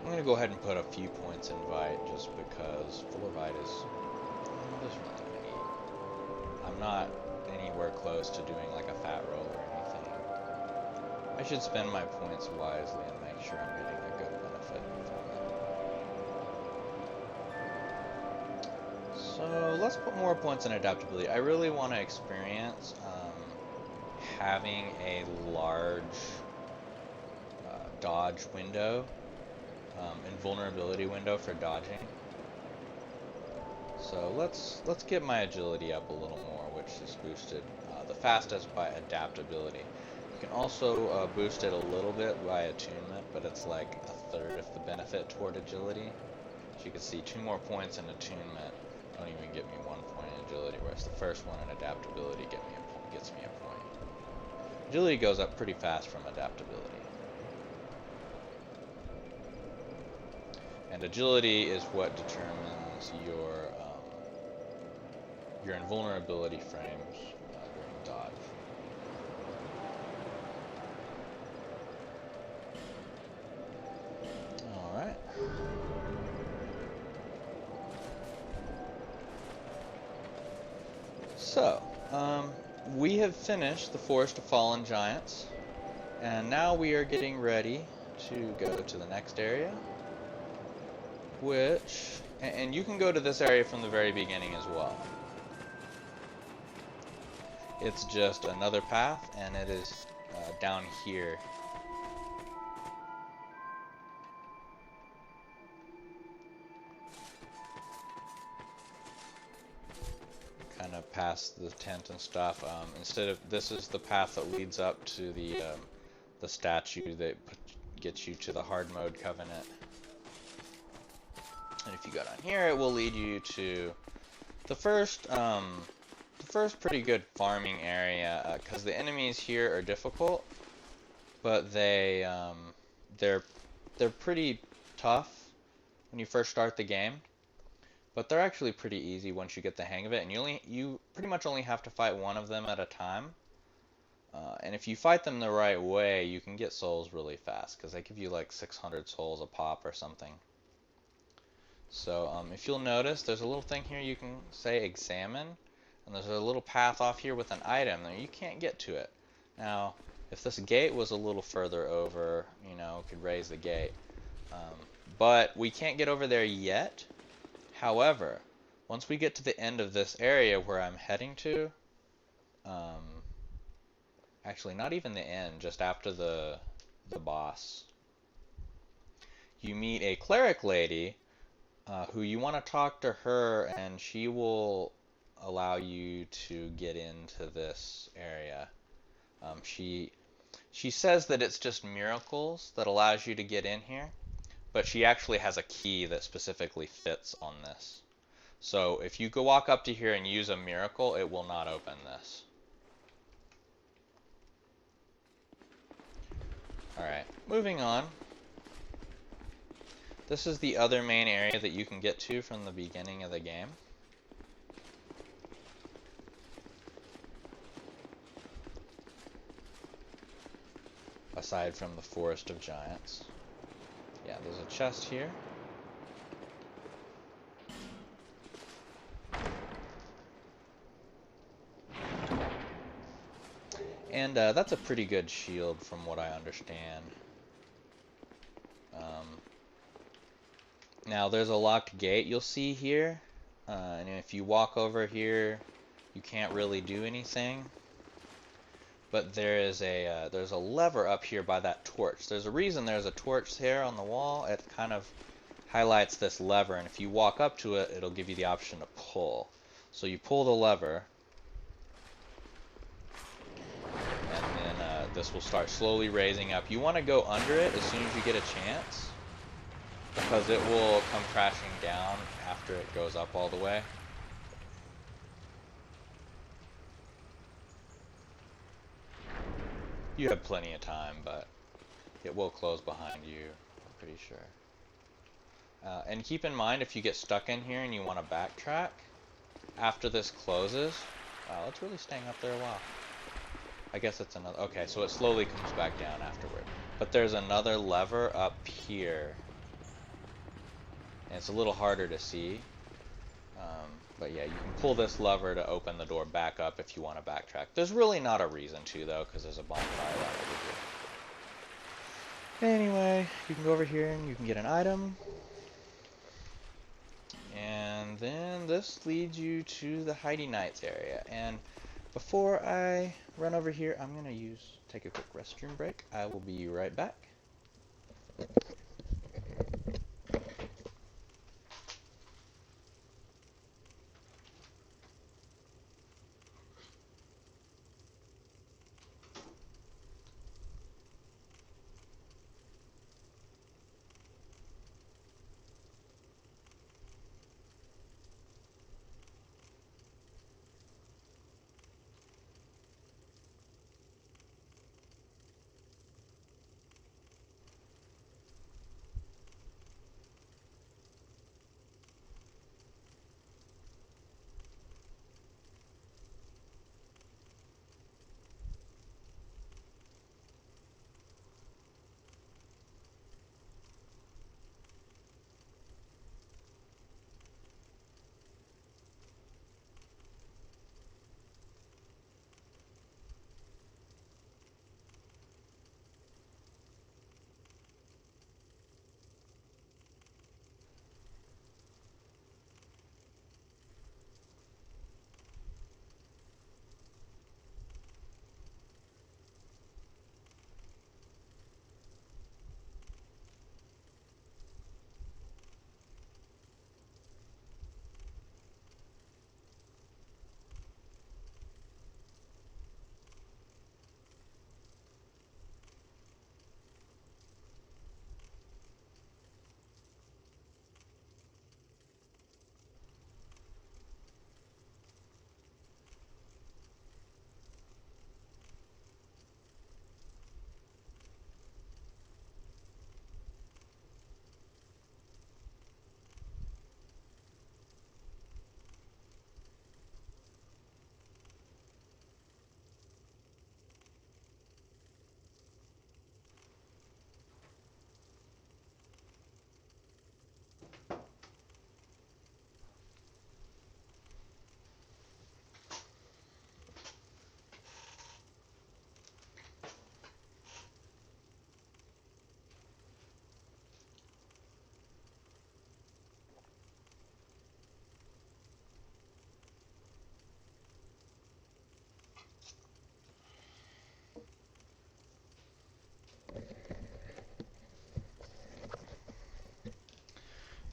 I'm gonna go ahead and put a few points in Vite just because 4 Vite is just really neat. I'm not anywhere close to doing like a fat roll or anything. I should spend my points wisely and make sure I'm getting a good benefit from it. So let's put more points in adaptability. I really want to experience having a large dodge window, invulnerability window for dodging. So let's get my agility up a little more, which is boosted the fastest by adaptability. You can also boost it a little bit by attunement, but it's like a third of the benefit toward agility. As you can see, 2 more points in attunement don't even get me 1 point in agility, whereas the first one in adaptability gets me a point. Agility goes up pretty fast from adaptability. And agility is what determines your invulnerability frames during dodge. Alright. So, we have finished the Forest of Fallen Giants, and now we are getting ready to go to the next area, which, and you can go to this area from the very beginning as well. It's just another path, and it is down here. Kind of past the tent and stuff. This is the path that leads up to the statue that gets you to the hard mode covenant. And if you go down here, it will lead you to the first pretty good farming area, because the enemies here are difficult, but they're pretty tough when you first start the game. But they're actually pretty easy once you get the hang of it, and you pretty much only have to fight one of them at a time. And if you fight them the right way, you can get souls really fast, because they give you like 600 souls a pop or something. So if you'll notice, there's a little thing here you can say examine, and there's a little path off here with an item there. You can't get to it. Now, if this gate was a little further over, you know, could raise the gate. But we can't get over there yet. However, once we get to the end of this area where I'm heading to, actually not even the end, just after the boss, you meet a cleric lady who you want to talk to her, and she will allow you to get into this area. She says that it's just miracles that allows you to get in here, but she actually has a key that specifically fits on this. So if you go walk up to here and use a miracle, it will not open this. Alright, moving on. This is the other main area that you can get to from the beginning of the game. Aside from the Forest of Giants. Yeah, there's a chest here. And that's a pretty good shield from what I understand. Now there's a locked gate you'll see here. And if you walk over here, you can't really do anything. But there's a lever up here by that torch. There's a reason there's a torch there on the wall. It kind of highlights this lever, and if you walk up to it, it'll give you the option to pull. So you pull the lever, and then this will start slowly raising up. You want to go under it as soon as you get a chance, because it will come crashing down after it goes up all the way. You have plenty of time, but it will close behind you, I'm pretty sure. And keep in mind, if you get stuck in here and you want to backtrack, after this closes, wow, it's really staying up there a while. I guess it's another, okay, so it slowly comes back down afterward. But there's another lever up here. And it's a little harder to see. But yeah, you can pull this lever to open the door back up if you want to backtrack. There's really not a reason to, though, because there's a bonfire right over here. Anyway, you can go over here and you can get an item. And then this leads you to the Heidi Knights area. And before I run over here, I'm going to take a quick restroom break. I will be right back.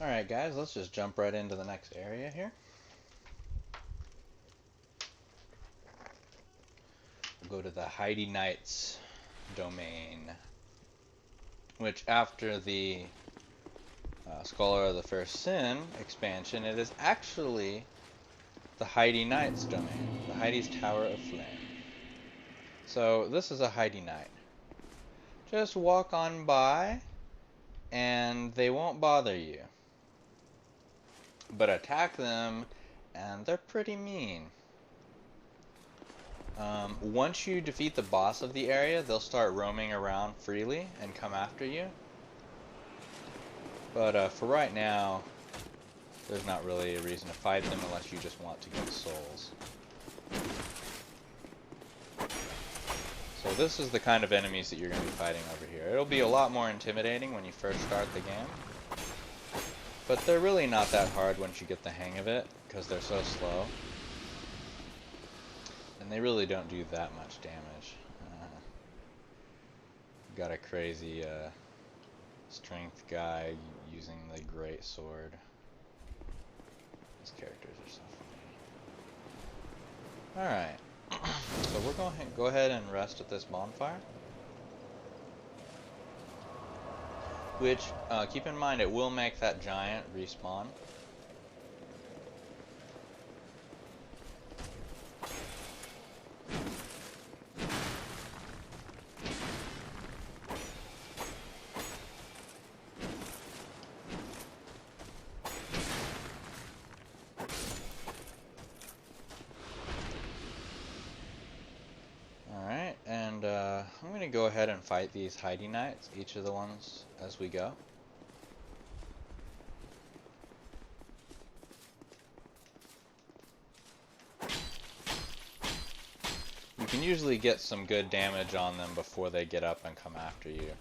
Alright guys, let's just jump right into the next area here. We'll go to the Heidi Knights domain, which after the Scholar of the First Sin expansion, it is actually the Heidi Knights domain, the Heidi's Tower of Flame. So this is a Heidi Knight. Just walk on by and they won't bother you. But attack them and they're pretty mean. Once you defeat the boss of the area, they'll start roaming around freely and come after you. But for right now, there's not really a reason to fight them unless you just want to get souls. So this is the kind of enemies that you're going to be fighting over here. It'll be a lot more intimidating when you first start the game. But they're really not that hard once you get the hang of it, because they're so slow. And they really don't do that much damage. Got a crazy strength guy using the great sword. These characters are so funny. Alright. So we're going to go ahead and rest at this bonfire. Which, keep in mind, it will make that giant respawn. going to go ahead and fight these Heidi Knights, each of the ones as we go. You can usually get some good damage on them before they get up and come after you.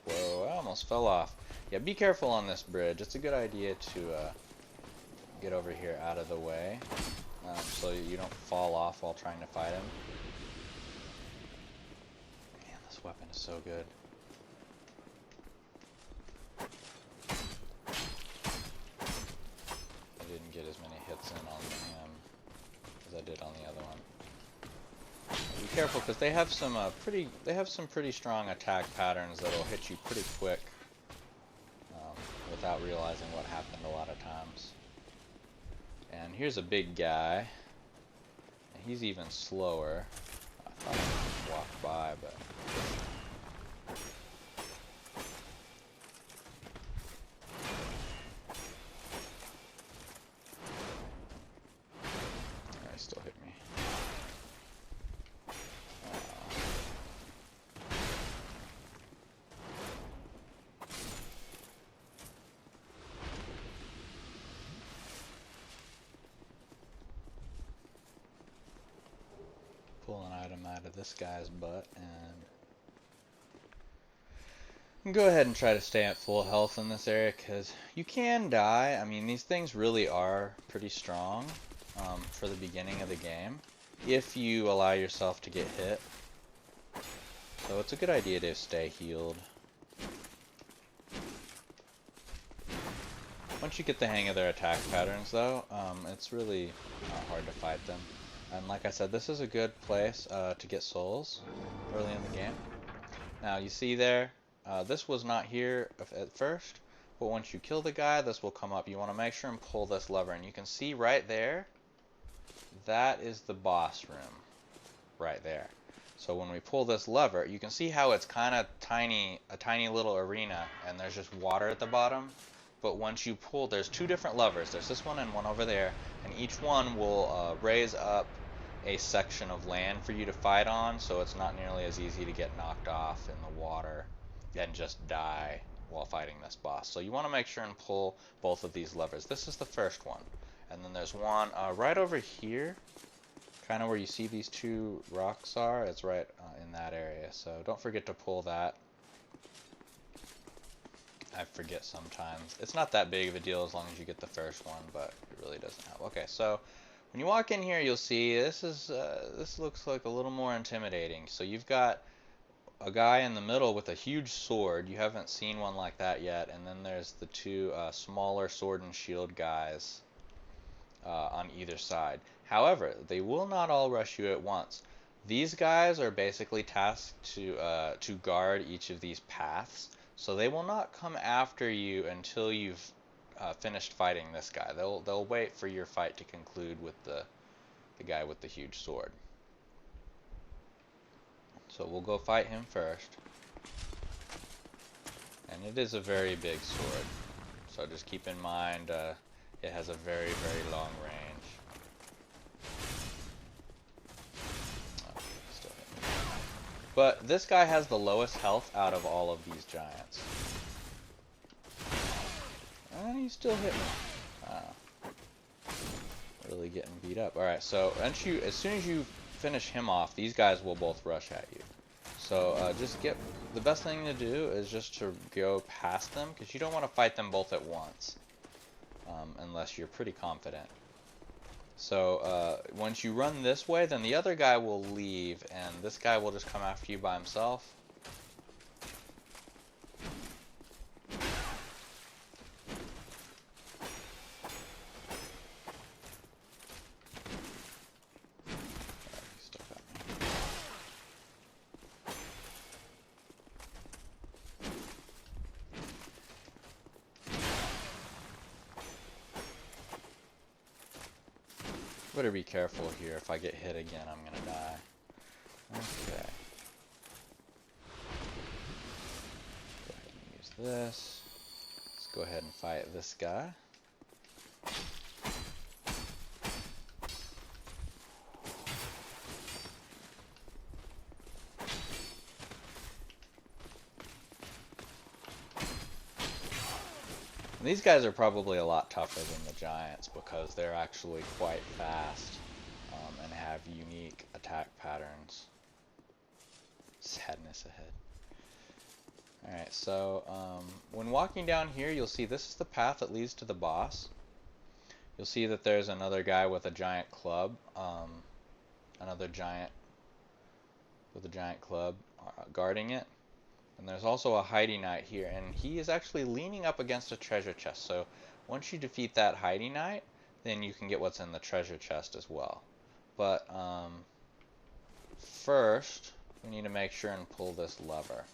Whoa, I almost fell off. Yeah, be careful on this bridge. It's a good idea to get over here out of the way so you don't fall off while trying to fight him. Man, this weapon is so good. I didn't get as many hits in on him as I did on the other one. Be careful because they have some pretty strong attack patterns that'll hit you pretty quick without realizing what happened a lot of times. And here's a big guy. And he's even slower. I thought I could just walk by, but he still hit me. Pull an item out of this guy's butt and go ahead and try to stay at full health in this area because you can die. I mean, these things really are pretty strong for the beginning of the game if you allow yourself to get hit. So it's a good idea to stay healed. Once you get the hang of their attack patterns though, it's really not hard to fight them. And like I said, this is a good place to get souls early in the game. Now you see there, this was not here at first, but once you kill the guy, this will come up. You want to make sure and pull this lever, and you can see right there, that is the boss room, right there. So when we pull this lever, you can see how it's kind of tiny, a tiny little arena, and there's just water at the bottom. But once you pull, there's two different levers. There's this one and one over there, and each one will raise up a section of land for you to fight on, so it's not nearly as easy to get knocked off in the water and just die while fighting this boss. So you want to make sure and pull both of these levers. This is the first one, and then there's one right over here, kind of where you see these two rocks are. It's right in that area, so don't forget to pull that. I forget sometimes. It's not that big of a deal as long as you get the first one, but it really doesn't help. Okay, so when you walk in here, you'll see this looks like a little more intimidating. So you've got a guy in the middle with a huge sword. You haven't seen one like that yet. And then there's the two smaller sword and shield guys on either side. However, they will not all rush you at once. These guys are basically tasked to guard each of these paths. So they will not come after you until you've finished fighting this guy. They'll wait for your fight to conclude with the guy with the huge sword. So we'll go fight him first. And it is a very big sword. So just keep in mind it has a very, very long range. Oh, still hit me. But this guy has the lowest health out of all of these giants. And he still hit me. Really getting beat up. Alright, so as soon as you finish him off, these guys will both rush at you. So the best thing to do is just to go past them, because you don't want to fight them both at once. Unless you're pretty confident. So once you run this way, then the other guy will leave, and this guy will just come after you by himself. Better be careful here. If I get hit again, I'm gonna die. Okay. Go ahead and use this. Let's go ahead and fight this guy. And these guys are probably a lot tougher than the giants because they're actually quite fast and have unique attack patterns. Sadness ahead. Alright, so when walking down here, you'll see this is the path that leads to the boss. You'll see that there's another guy with a giant club, another giant with a giant club guarding it. And there's also a Heidi Knight here, and he is actually leaning up against a treasure chest. So once you defeat that Heidi Knight, then you can get what's in the treasure chest as well. But first, we need to make sure and pull this lever.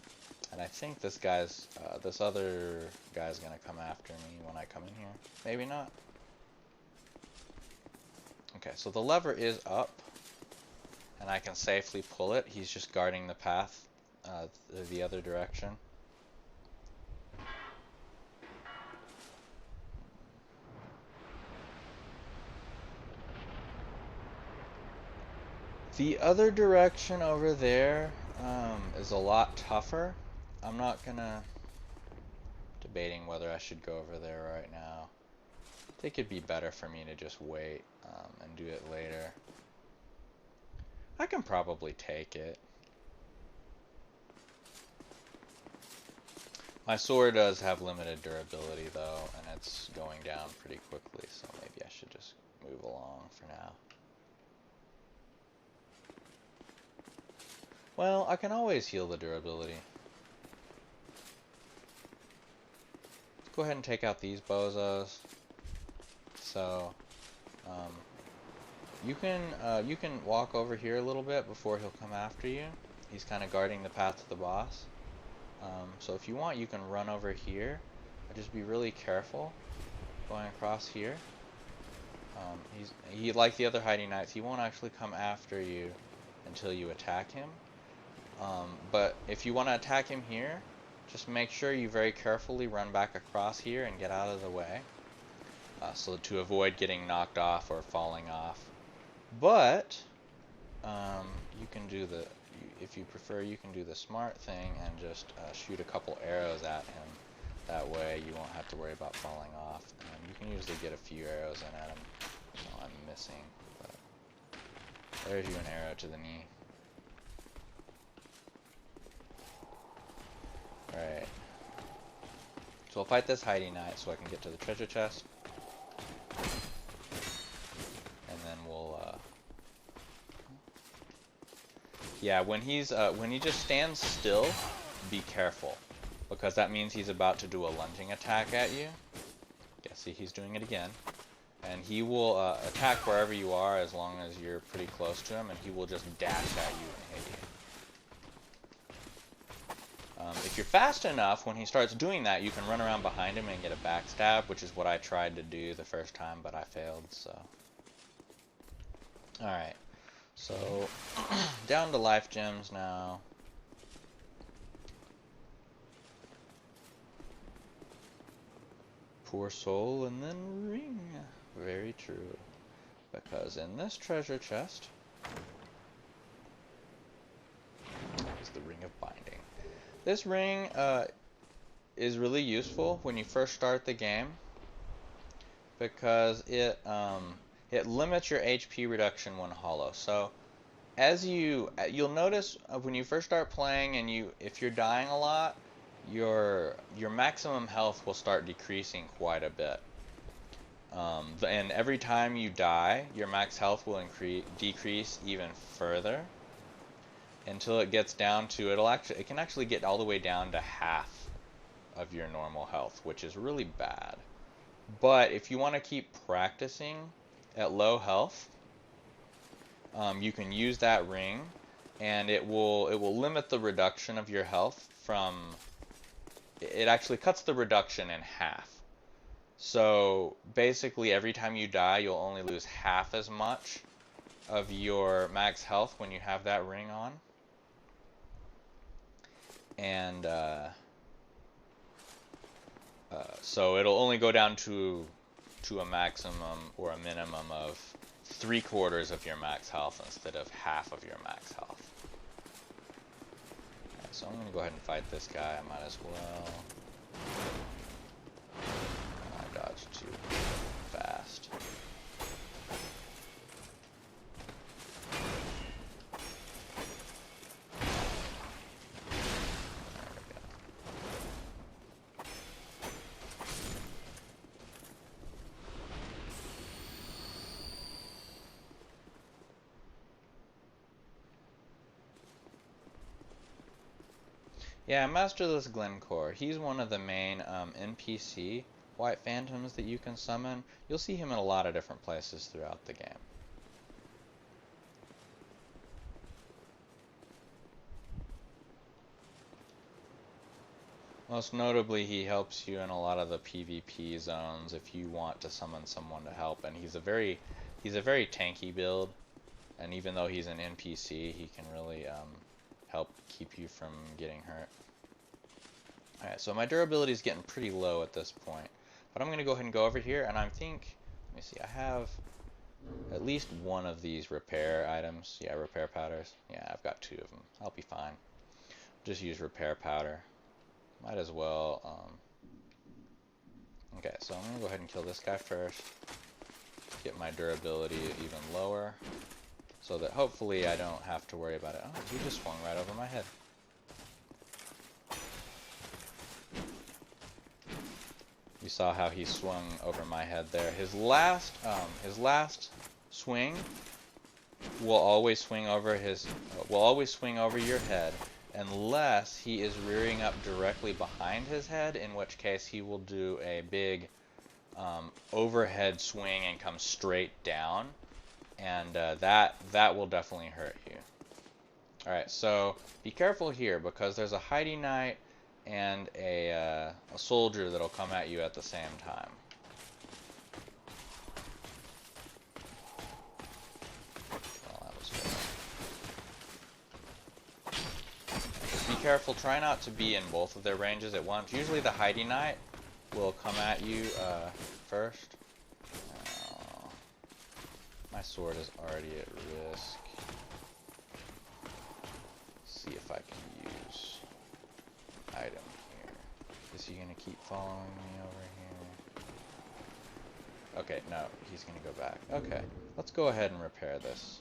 And I think this other guy's gonna come after me when I come in here. Maybe not. Okay, so the lever is up, and I can safely pull it. He's just guarding the path the other direction. The other direction over there is a lot tougher. I'm not gonna debating whether I should go over there right now. I think it'd be better for me to just wait and do it later. I can probably take it. My sword does have limited durability though, and it's going down pretty quickly, so maybe I should just move along for now. Well, I can always heal the durability. Let's go ahead and take out these bozos. So, you can walk over here a little bit before he'll come after you. He's kind of guarding the path to the boss. So if you want, you can run over here. But just be really careful going across here. He like the other Heidi Knights, he won't actually come after you until you attack him. But if you want to attack him here, just make sure you very carefully run back across here and get out of the way, so to avoid getting knocked off or falling off. But you can do if you prefer, you can do the smart thing and just shoot a couple arrows at him. That way you won't have to worry about falling off. And you can usually get a few arrows in at him. Oh, I'm missing, but there's you an arrow to the knee. Alright. So I'll fight this Heidi Knight so I can get to the treasure chest. And then we'll yeah, when he just stands still, be careful. Because that means he's about to do a lunging attack at you. Yeah, see, he's doing it again. And he will attack wherever you are as long as you're pretty close to him, and he will just dash at you and hit you. If you're fast enough, when he starts doing that, you can run around behind him and get a backstab, which is what I tried to do the first time, but I failed, so. Alright, so down to life gems now. Poor soul and then ring. Very true. Because in this treasure chest is the ring of binding. This ring is really useful when you first start the game because it limits your HP reduction when hollow. So as you'll notice when you first start playing and if you're dying a lot, your maximum health will start decreasing quite a bit. And every time you die, your max health will decrease even further until it gets down to it can actually get all the way down to half of your normal health, which is really bad. But if you want to keep practicing at low health, you can use that ring, and it will limit the reduction of your health from. It actually cuts the reduction in half. So basically every time you die, you'll only lose half as much of your max health when you have that ring on. And so it'll only go down to a maximum or a minimum of 3/4 of your max health instead of half of your max health. So I'm going to go ahead and fight this guy. I might as well. Yeah, Masterless Glencore. He's one of the main NPC White Phantoms that you can summon. You'll see him in a lot of different places throughout the game. Most notably, he helps you in a lot of the PvP zones if you want to summon someone to help, and he's a very tanky build, and even though he's an NPC, he can really help keep you from getting hurt. Alright, so my durability is getting pretty low at this point, but I'm going to go ahead and go over here, and I think, let me see, I have at least one of these repair items. Yeah, repair powders. Yeah, I've got 2 of them. I'll be fine. Just use repair powder. Might as well, okay, so I'm going to go ahead and kill this guy first. Get my durability even lower, so that hopefully I don't have to worry about it. Oh, he just swung right over my head. You saw how he swung over my head there. His last swing will always swing over your head, unless he is rearing up directly behind his head, in which case he will do a big overhead swing and come straight down, and that will definitely hurt you. Alright, so be careful here, because there's a Heidi Knight and a soldier that'll come at you at the same time. Well, that was fair. Be careful, try not to be in both of their ranges at once. Usually the Heidi Knight will come at you first. My sword is already at risk. Let's see if I can use item here. Is he gonna keep following me over here? Okay, no, he's gonna go back. Okay, let's go ahead and repair this.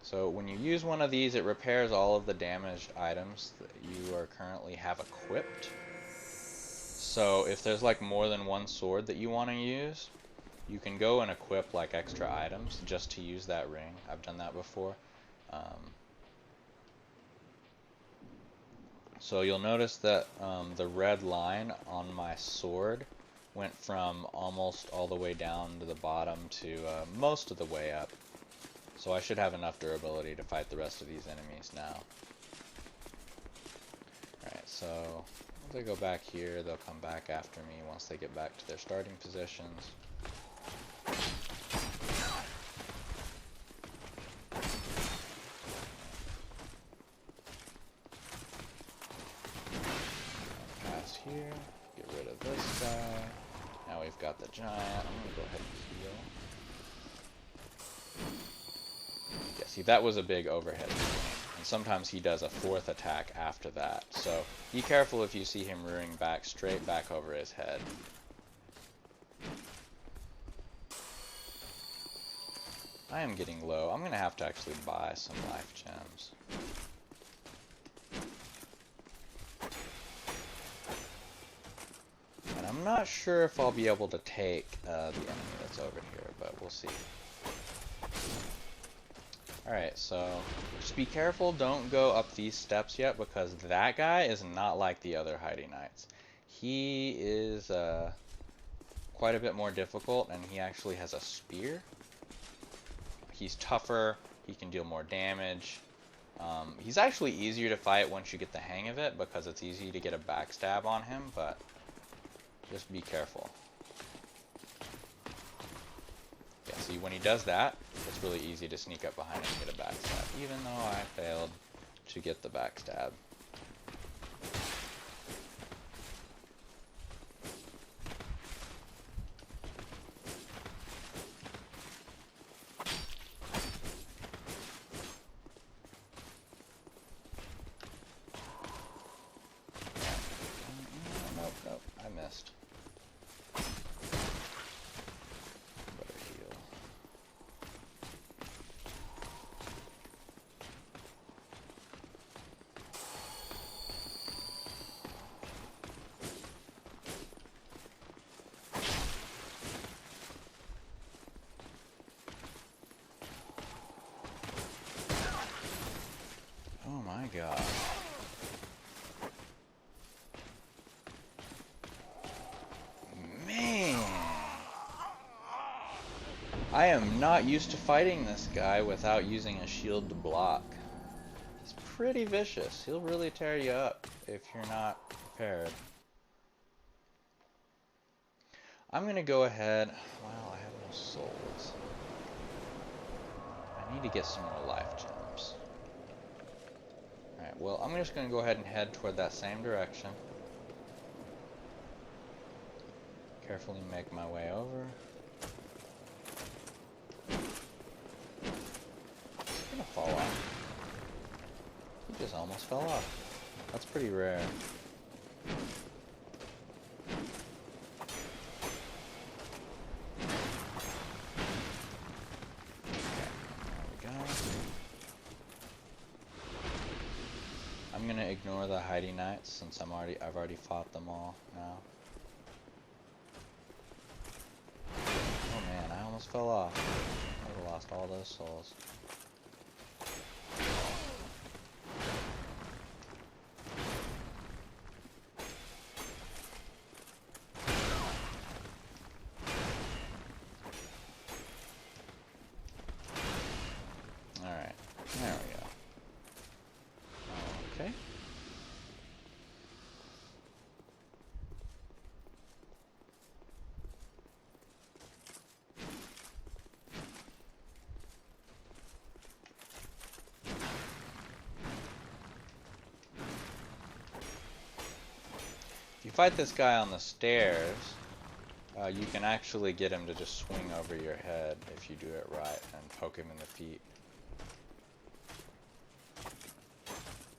So when you use one of these, it repairs all of the damaged items that you are currently have equipped. So if there's like more than one sword that you want to use, you can go and equip like extra items just to use that ring. I've done that before. So you'll notice that the red line on my sword went from almost all the way down to the bottom to most of the way up. So I should have enough durability to fight the rest of these enemies now. Alright, so once I go back here, they'll come back after me once they get back to their starting positions. Past here, get rid of this guy. Now we've got the giant. I'm going to go ahead and heal. Yeah, see, that was a big overhead swing. And sometimes he does a 4th attack after that. So be careful if you see him rearing back, straight back over his head. I am getting low. I'm going to have to actually buy some life gems. And I'm not sure if I'll be able to take the enemy that's over here, but we'll see. Alright, so just be careful, don't go up these steps yet, because that guy is not like the other Heidi Knights. He is quite a bit more difficult, and he actually has a spear. He's tougher, he can deal more damage. He's actually easier to fight once you get the hang of it, because it's easy to get a backstab on him, but just be careful. Yeah, see, when he does that, it's really easy to sneak up behind him and get a backstab, even though I failed to get the backstab. Nope, I missed. Better heal. Oh my god. I am not used to fighting this guy without using a shield to block. He's pretty vicious. He'll really tear you up if you're not prepared. I'm gonna go ahead. Well, I have no souls. I need to get some more life gems. Alright, well, I'm just gonna go ahead and head toward that same direction. Carefully make my way over. It's gonna fall off. He just almost fell off. That's pretty rare. I'm gonna ignore the Heidi Knights since I've already fought them all now. Oh man, I almost fell off. I would have lost all those souls. Alright, there we go. Okay. If you fight this guy on the stairs, you can actually get him to just swing over your head if you do it right and poke him in the feet.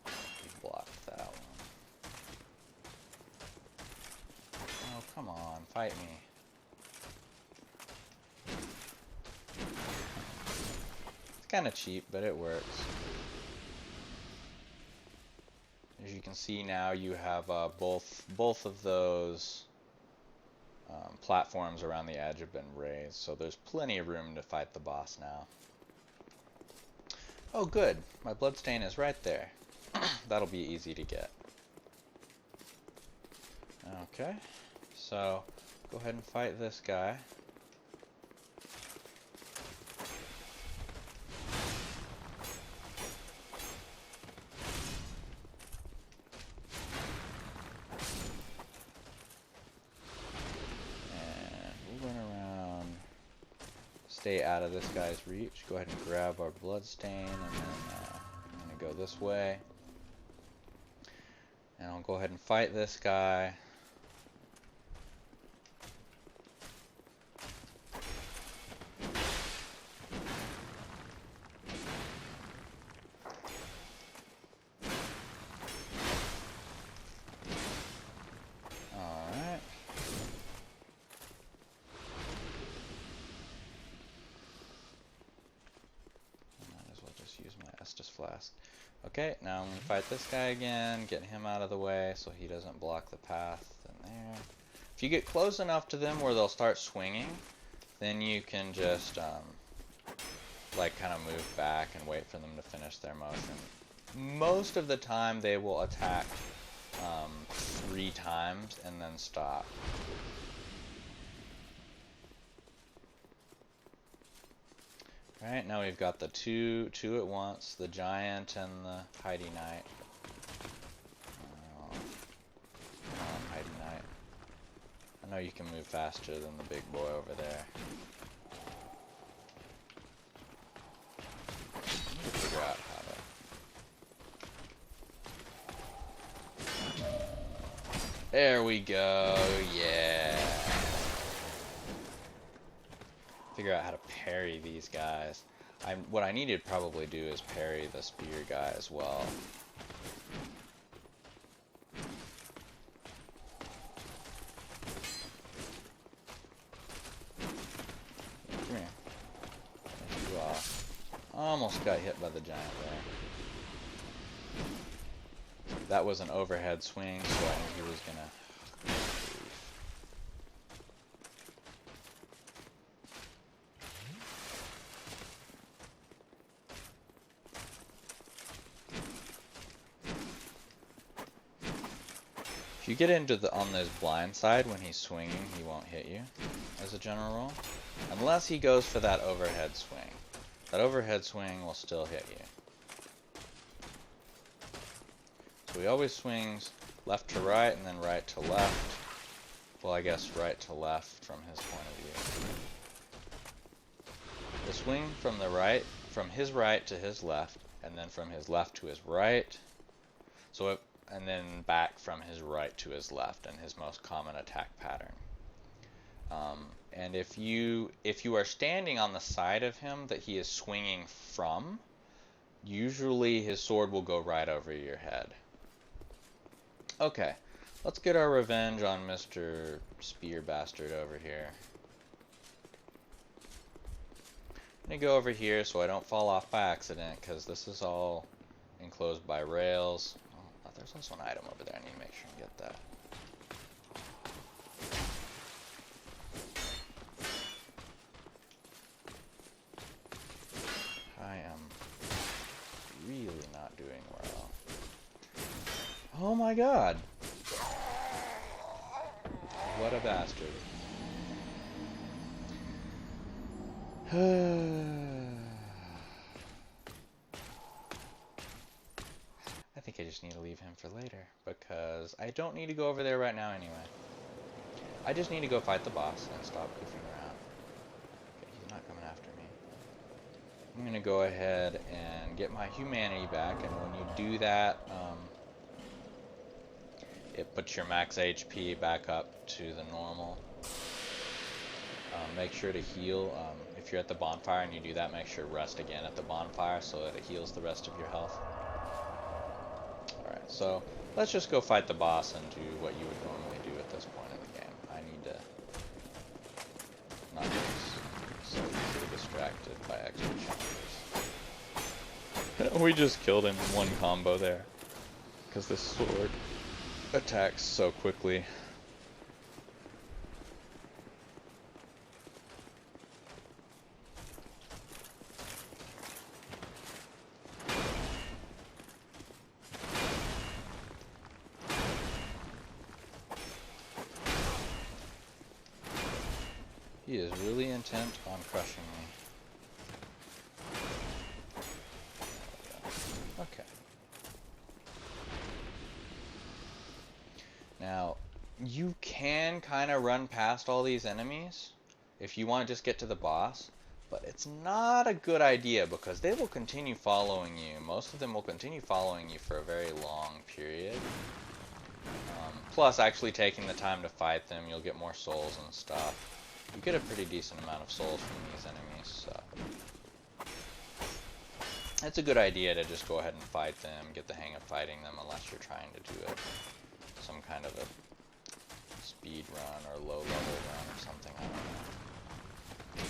You blocked that one. Oh, come on, fight me. It's kind of cheap, but it works. As you can see now, you have both of those platforms around the edge have been raised, so there's plenty of room to fight the boss now. Oh good, my bloodstain is right there. That'll be easy to get. Okay, so go ahead and fight this guy. Stay out of this guy's reach. Go ahead and grab our bloodstain, and then I'm gonna go this way. And I'll go ahead and fight this guy. Alright. Use my Estus Flask. Okay, now I'm going to fight this guy again, get him out of the way so he doesn't block the path in there. If you get close enough to them where they'll start swinging, then you can just like kind of move back and wait for them to finish their motion. Most of the time they will attack 3 times and then stop. Alright, now we've got the two at once, the giant and the Heidi Knight. Come on, Heidi Knight. I know you can move faster than the big boy over there. I need to figure out how to... There we go, yeah! Figure out how to parry these guys. What I need to probably do is parry the spear guy as well. Come here. Finish you off. Almost got hit by the giant there. That was an overhead swing, so I knew he was gonna... If you get into on this blind side when he's swinging, he won't hit you. as a general rule. Unless he goes for that overhead swing. That overhead swing will still hit you. So he always swings left to right and then right to left. Well, I guess right to left from his point of view. The swing from the right, from his right to his left, and then from his left to his right. And then back from his right to his left, and his most common attack pattern. And if you are standing on the side of him that he is swinging from, usually his sword will go right over your head. Okay, let's get our revenge on Mr. Spear Bastard over here. I'm gonna go over here so I don't fall off by accident, because this is all enclosed by rails. Oh, there's also an item over there. I need to make sure and get that. I am really not doing well. Oh my god! What a bastard. I think I just need to leave him for later, because I don't need to go over there right now anyway. I just need to go fight the boss and stop goofing around. Okay, he's not coming after me. I'm going to go ahead and get my humanity back, and when you do that, it puts your max HP back up to the normal. Make sure to heal. If you're at the bonfire and you do that, make sure to rest again at the bonfire so that it heals the rest of your health. Alright, so let's just go fight the boss and do what you would normally do at this point in the game. I need to not get so easily distracted by extra challenges. We just killed him in one combo there, because this sword attacks so quickly. He is really intent on crushing me. Okay. Now, you can kind of run past all these enemies if you want to just get to the boss, but it's not a good idea because they will continue following you. Most of them will continue following you for a very long period. Plus, actually taking the time to fight them, you'll get more souls and stuff. You get a pretty decent amount of souls from these enemies, so it's a good idea to just go ahead and fight them, get the hang of fighting them, unless you're trying to do it some kind of a speed run or low level run or something, I don't know.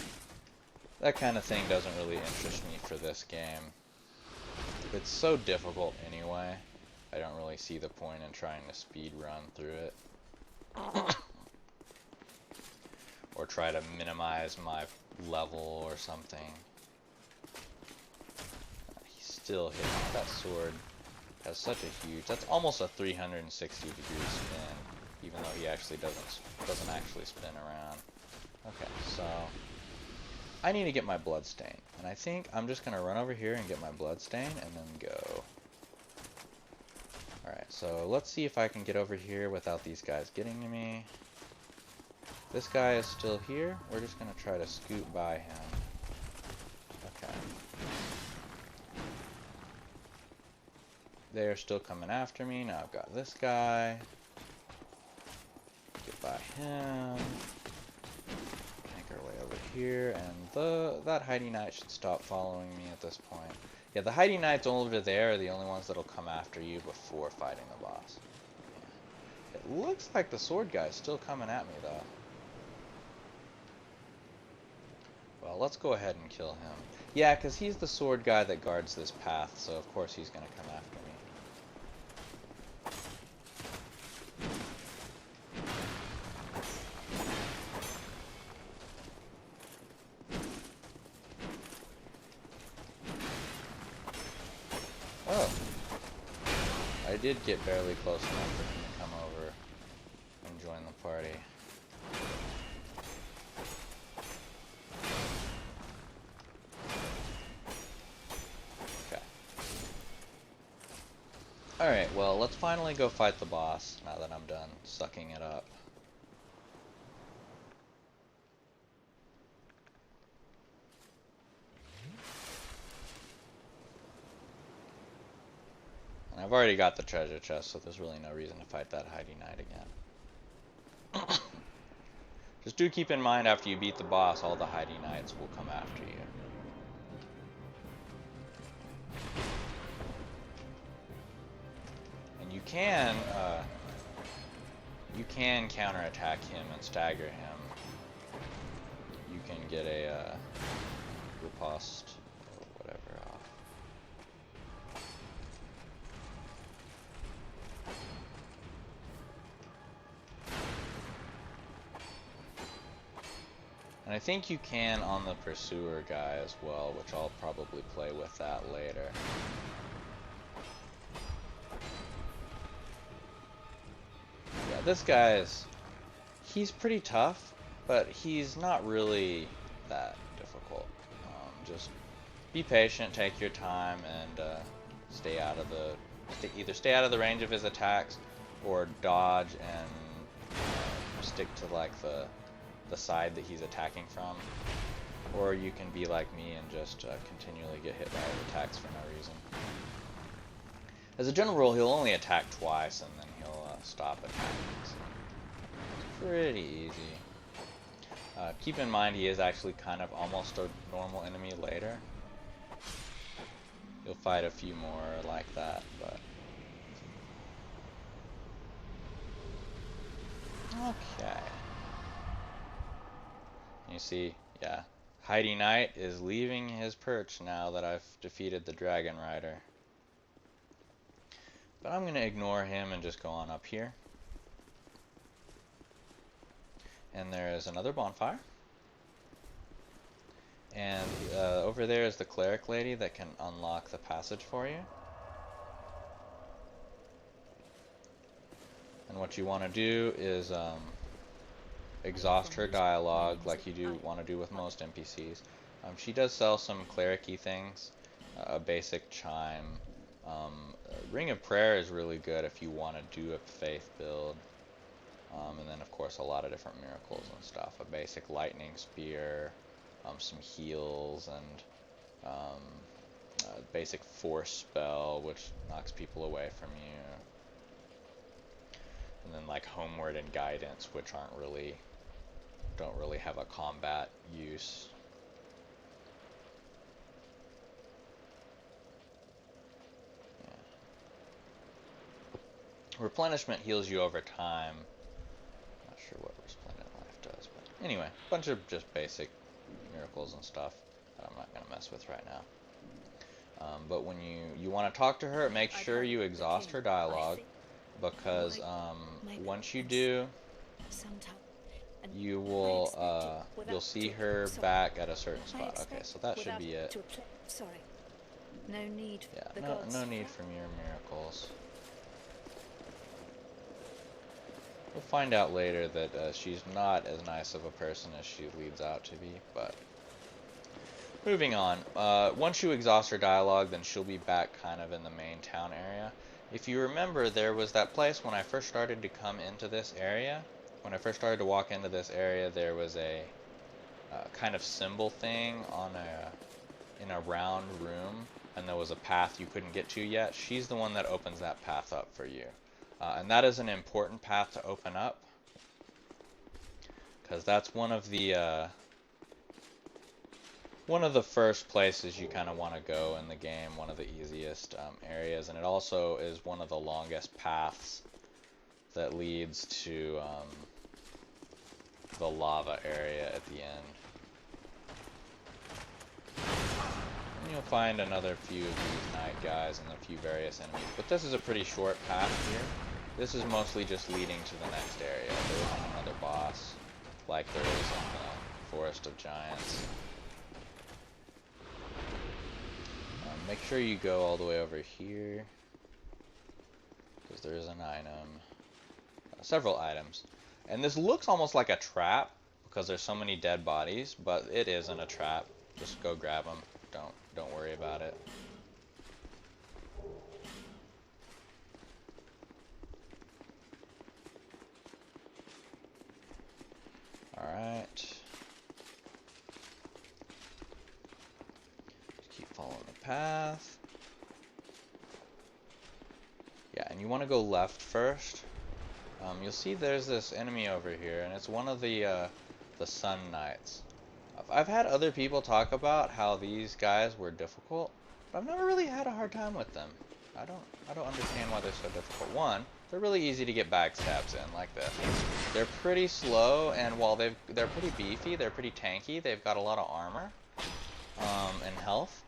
That kind of thing doesn't really interest me for this game. It's so difficult anyway, I don't really see the point in trying to speed run through it. Or try to minimize my level or something. He's still hitting. That sword has such a huge... That's almost a 360 degree spin, even though he actually doesn't actually spin around. Okay, so I need to get my bloodstain, and I think I'm just gonna run over here and get my bloodstain and then go. Alright, so let's see if I can get over here without these guys getting to me. This guy is still here. We're just going to try to scoot by him. Okay. They're still coming after me. Now I've got this guy. Get by him. Make our way over here. And that Heidi Knight should stop following me at this point. Yeah, the Heidi Knights over there are the only ones that'll come after you before fighting the boss. Yeah. It looks like the sword guy's still coming at me, though. Well, let's go ahead and kill him. Yeah, because he's the sword guy that guards this path, so of course he's going to come after me. Oh. I did get barely close enough for him to come over and join the party. Alright, well, let's finally go fight the boss now that I'm done sucking it up. And I've already got the treasure chest, so there's really no reason to fight that Heidi Knight again. Just do keep in mind after you beat the boss, all the Heidi Knights will come after you. And you can counterattack him and stagger him. You can get a riposte or whatever off. And I think you can on the pursuer guy as well, which I'll probably play with that later. Yeah, this guy's... he's pretty tough, but he's not really that difficult. Just be patient, take your time, and stay out of the... either stay out of the range of his attacks, or dodge and stick to like the side that he's attacking from, or you can be like me and just continually get hit by his attacks for no reason. As a general rule, he'll only attack twice and then he'll stop attacking. So it's pretty easy. Keep in mind he is actually kind of almost a normal enemy later. You'll fight a few more like that, but... okay. You see, yeah, Heidi Knight is leaving his perch now that I've defeated the Dragon Rider. But I'm going to ignore him and just go on up here. And there is another bonfire. And over there is the cleric lady that can unlock the passage for you. And what you want to do is exhaust her dialogue like you do want to do with most NPCs. She does sell some cleric-y things, a basic chime. Ring of Prayer is really good if you want to do a faith build. And then of course a lot of different miracles and stuff. A basic lightning spear, some heals, and a basic force spell which knocks people away from you. And then like Homeward and Guidance, which don't really have a combat use. Yeah. Replenishment heals you over time. Not sure what Resplendent Life does, but anyway, a bunch of just basic miracles and stuff that I'm not going to mess with right now. But when you want to talk to her, make sure you exhaust her dialogue, because once you do, you will you'll see her back at a certain spot. Okay, so that should be it. Sorry. No need. Yeah, no need for mere miracles. We'll find out later that she's not as nice of a person as she leads out to be, but moving on. Once you exhaust her dialogue, then she'll be back kind of in the main town area. If you remember, there was that place when I first started to come into this area. When I first started to walk into this area, there was a kind of symbol thing on in a round room, and there was a path you couldn't get to yet. She's the one that opens that path up for you. And that is an important path to open up, because that's one of the first places you kind of want to go in the game, one of the easiest areas, and it also is one of the longest paths that leads to the lava area at the end. And you'll find another few of these night guys and a few various enemies, but this is a pretty short path here. This is mostly just leading to the next area. There isn't another boss like there is in the Forest of Giants. Make sure you go all the way over here, because there is an item, several items. And this looks almost like a trap, because there's so many dead bodies, but it isn't a trap. Just go grab them. Don't worry about it. path. Yeah, and you want to go left first. You'll see there's this enemy over here, and it's one of the Sun Knights. I've had other people talk about how these guys were difficult, but I've never really had a hard time with them. I don't understand why they're so difficult. One, they're really easy to get backstabs in, like this. They're pretty slow, and while they're pretty beefy, they're pretty tanky, they've got a lot of armor and health.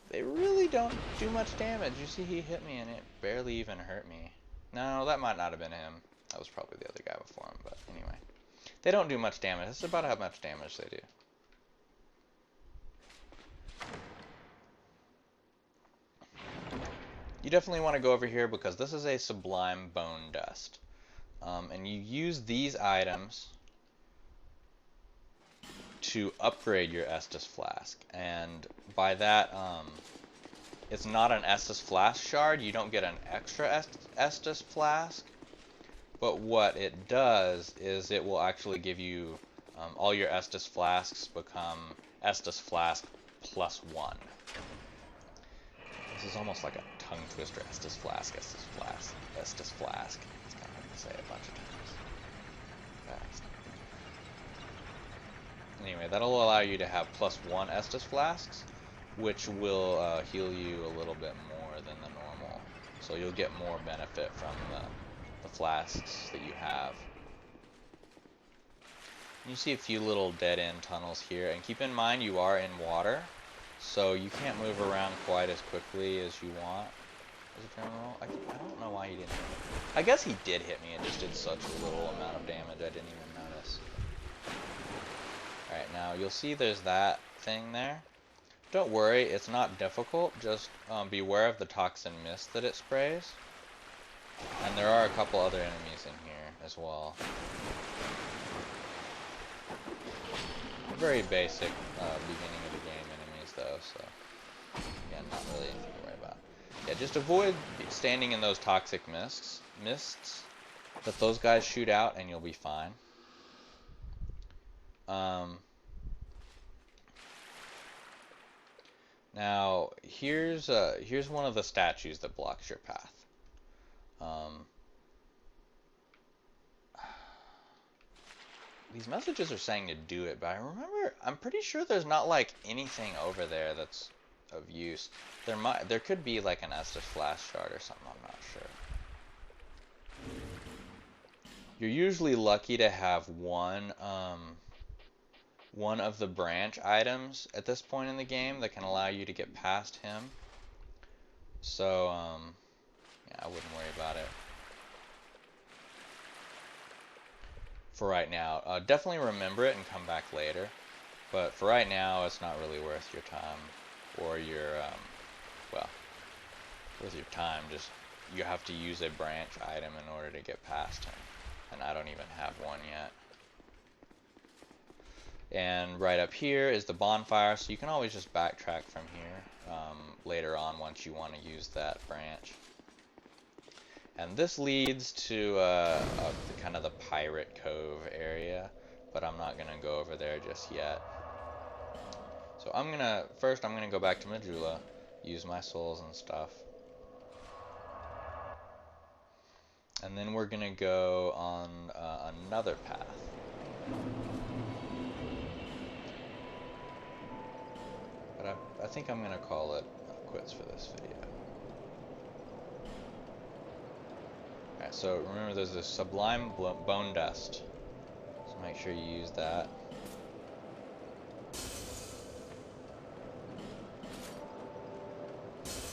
They really don't do much damage. You see he hit me and it barely even hurt me. No, that might not have been him. That was probably the other guy before him, but anyway. They don't do much damage. That's about how much damage they do. You definitely want to go over here because this is a sublime bone dust. And you use these items to upgrade your Estus Flask. And by that, it's not an Estus Flask shard. You don't get an extra Estus Flask. But what it does is it will actually give you all your Estus Flasks become Estus Flask +1. This is almost like a tongue twister. Estus Flask, Estus Flask, Estus Flask. It's kind of hard to say a bunch of times. Fast. Anyway, that'll allow you to have +1 Estus Flasks, which will heal you a little bit more than the normal. So you'll get more benefit from the flasks that you have. You see a few little dead-end tunnels here, and keep in mind you are in water, so you can't move around quite as quickly as you want as a general. I don't know why he didn't hit me. I guess he did hit me, it just did such a little amount of damage I didn't even notice. Alright, now you'll see there's that thing there. Don't worry, it's not difficult, just beware of the toxin mist that it sprays. And there are a couple other enemies in here as well. Very basic beginning of the game enemies though, so again, not really anything to worry about. Yeah, just avoid standing in those toxic mists that those guys shoot out, and you'll be fine. Now here's one of the statues that blocks your path. These messages are saying to do it, but I'm pretty sure there's not like anything over there that's of use. There could be like an Estus Flash shard or something, I'm not sure. You're usually lucky to have one of the branch items at this point in the game that can allow you to get past him. So, yeah, I wouldn't worry about it. For right now, definitely remember it and come back later. But for right now, it's not really worth your time or your, well, worth your time. Just, you have to use a branch item in order to get past him. And I don't even have one yet. And right up here is the bonfire, so you can always just backtrack from here later on once you want to use that branch. And this leads to kind of the Pirate Cove area, but I'm not going to go over there just yet. So first I'm gonna go back to Majula, use my souls and stuff. And then we're gonna go on another path. But I think I'm gonna call it quits for this video. Alright, so remember there's this sublime bone dust. So make sure you use that.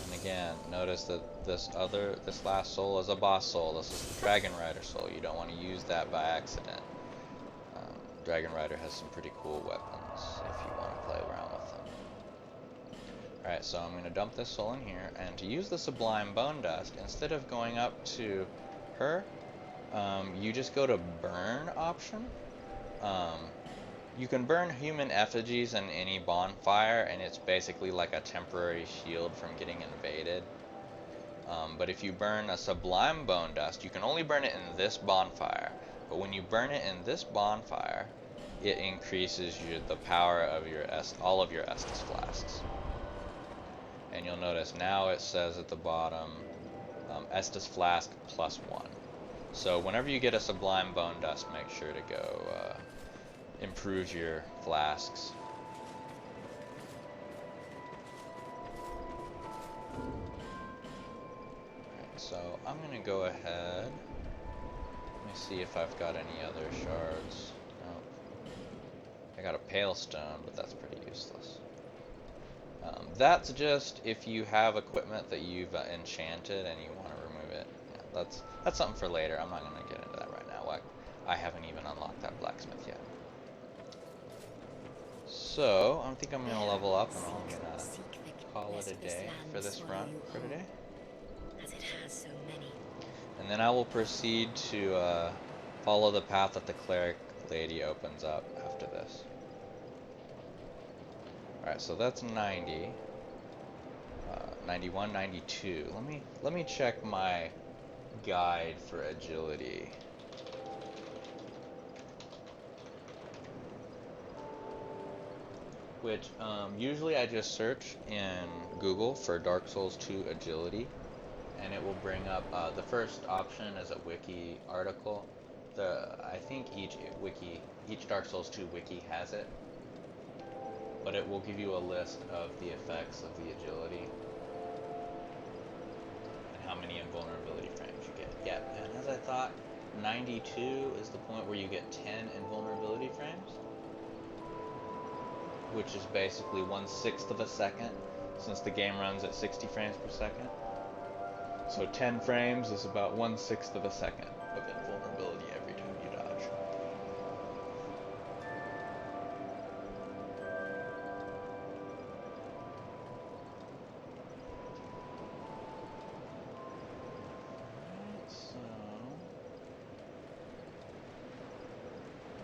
And again, notice that this last soul is a boss soul. This is the Dragon Rider soul. You don't want to use that by accident. Dragon Rider has some pretty cool weapons if you want to play around with them. Alright, so I'm going to dump this soul in here, and to use the Sublime Bone Dust, instead of going up to her, you just go to Burn option. You can burn human effigies in any bonfire, and it's basically like a temporary shield from getting invaded. But if you burn a Sublime Bone Dust, you can only burn it in this bonfire. But when you burn it in this bonfire, it increases the power of all of your Estus Flasks. and you'll notice now it says at the bottom, Estus Flask +1. So whenever you get a Sublime Bone Dust, make sure to go improve your flasks. Alright, so I'm gonna go ahead. Let me see if I've got any other shards. Oh. I got a Pale Stone, but that's pretty useless. That's just if you have equipment that you've enchanted and you want to remove it. Yeah, that's something for later. I'm not going to get into that right now. I haven't even unlocked that blacksmith yet. So, I think I'm going to level up and I'm going to call it a day for this run for today. As it has so many. And then I will proceed to follow the path that the cleric lady opens up after this. Alright, so that's 90. 91, 92. Let me check my guide for agility. Which usually I just search in Google for Dark Souls 2 agility, and it will bring up the first option is a wiki article. I think each Dark Souls 2 wiki has it, but it will give you a list of the effects of the agility and how many invulnerability frames you get. Yeah, and as I thought, 92 is the point where you get 10 invulnerability frames, which is basically 1/6 of a second, since the game runs at 60 frames per second. So 10 frames is about 1/6 of a second of invulnerability every time you dodge. So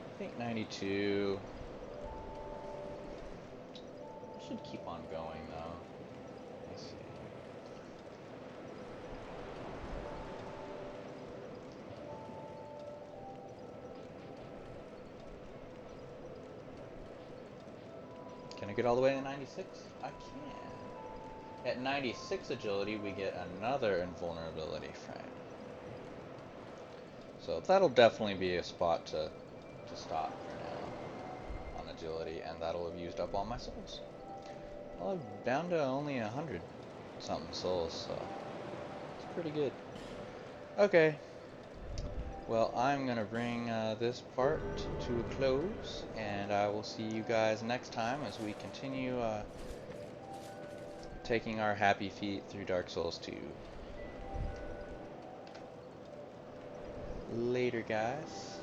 I think 92. I should keep on going though. Let's see. Can I get all the way to 96? I can. At 96 agility, we get another invulnerability frame. So that'll definitely be a spot to stop for now on agility, and that'll have used up all my souls. Well, I'm down to only 100 something souls, so it's pretty good. Okay. Well, I'm gonna bring this part to a close, and I will see you guys next time as we continue taking our happy feet through Dark Souls 2. Later, guys.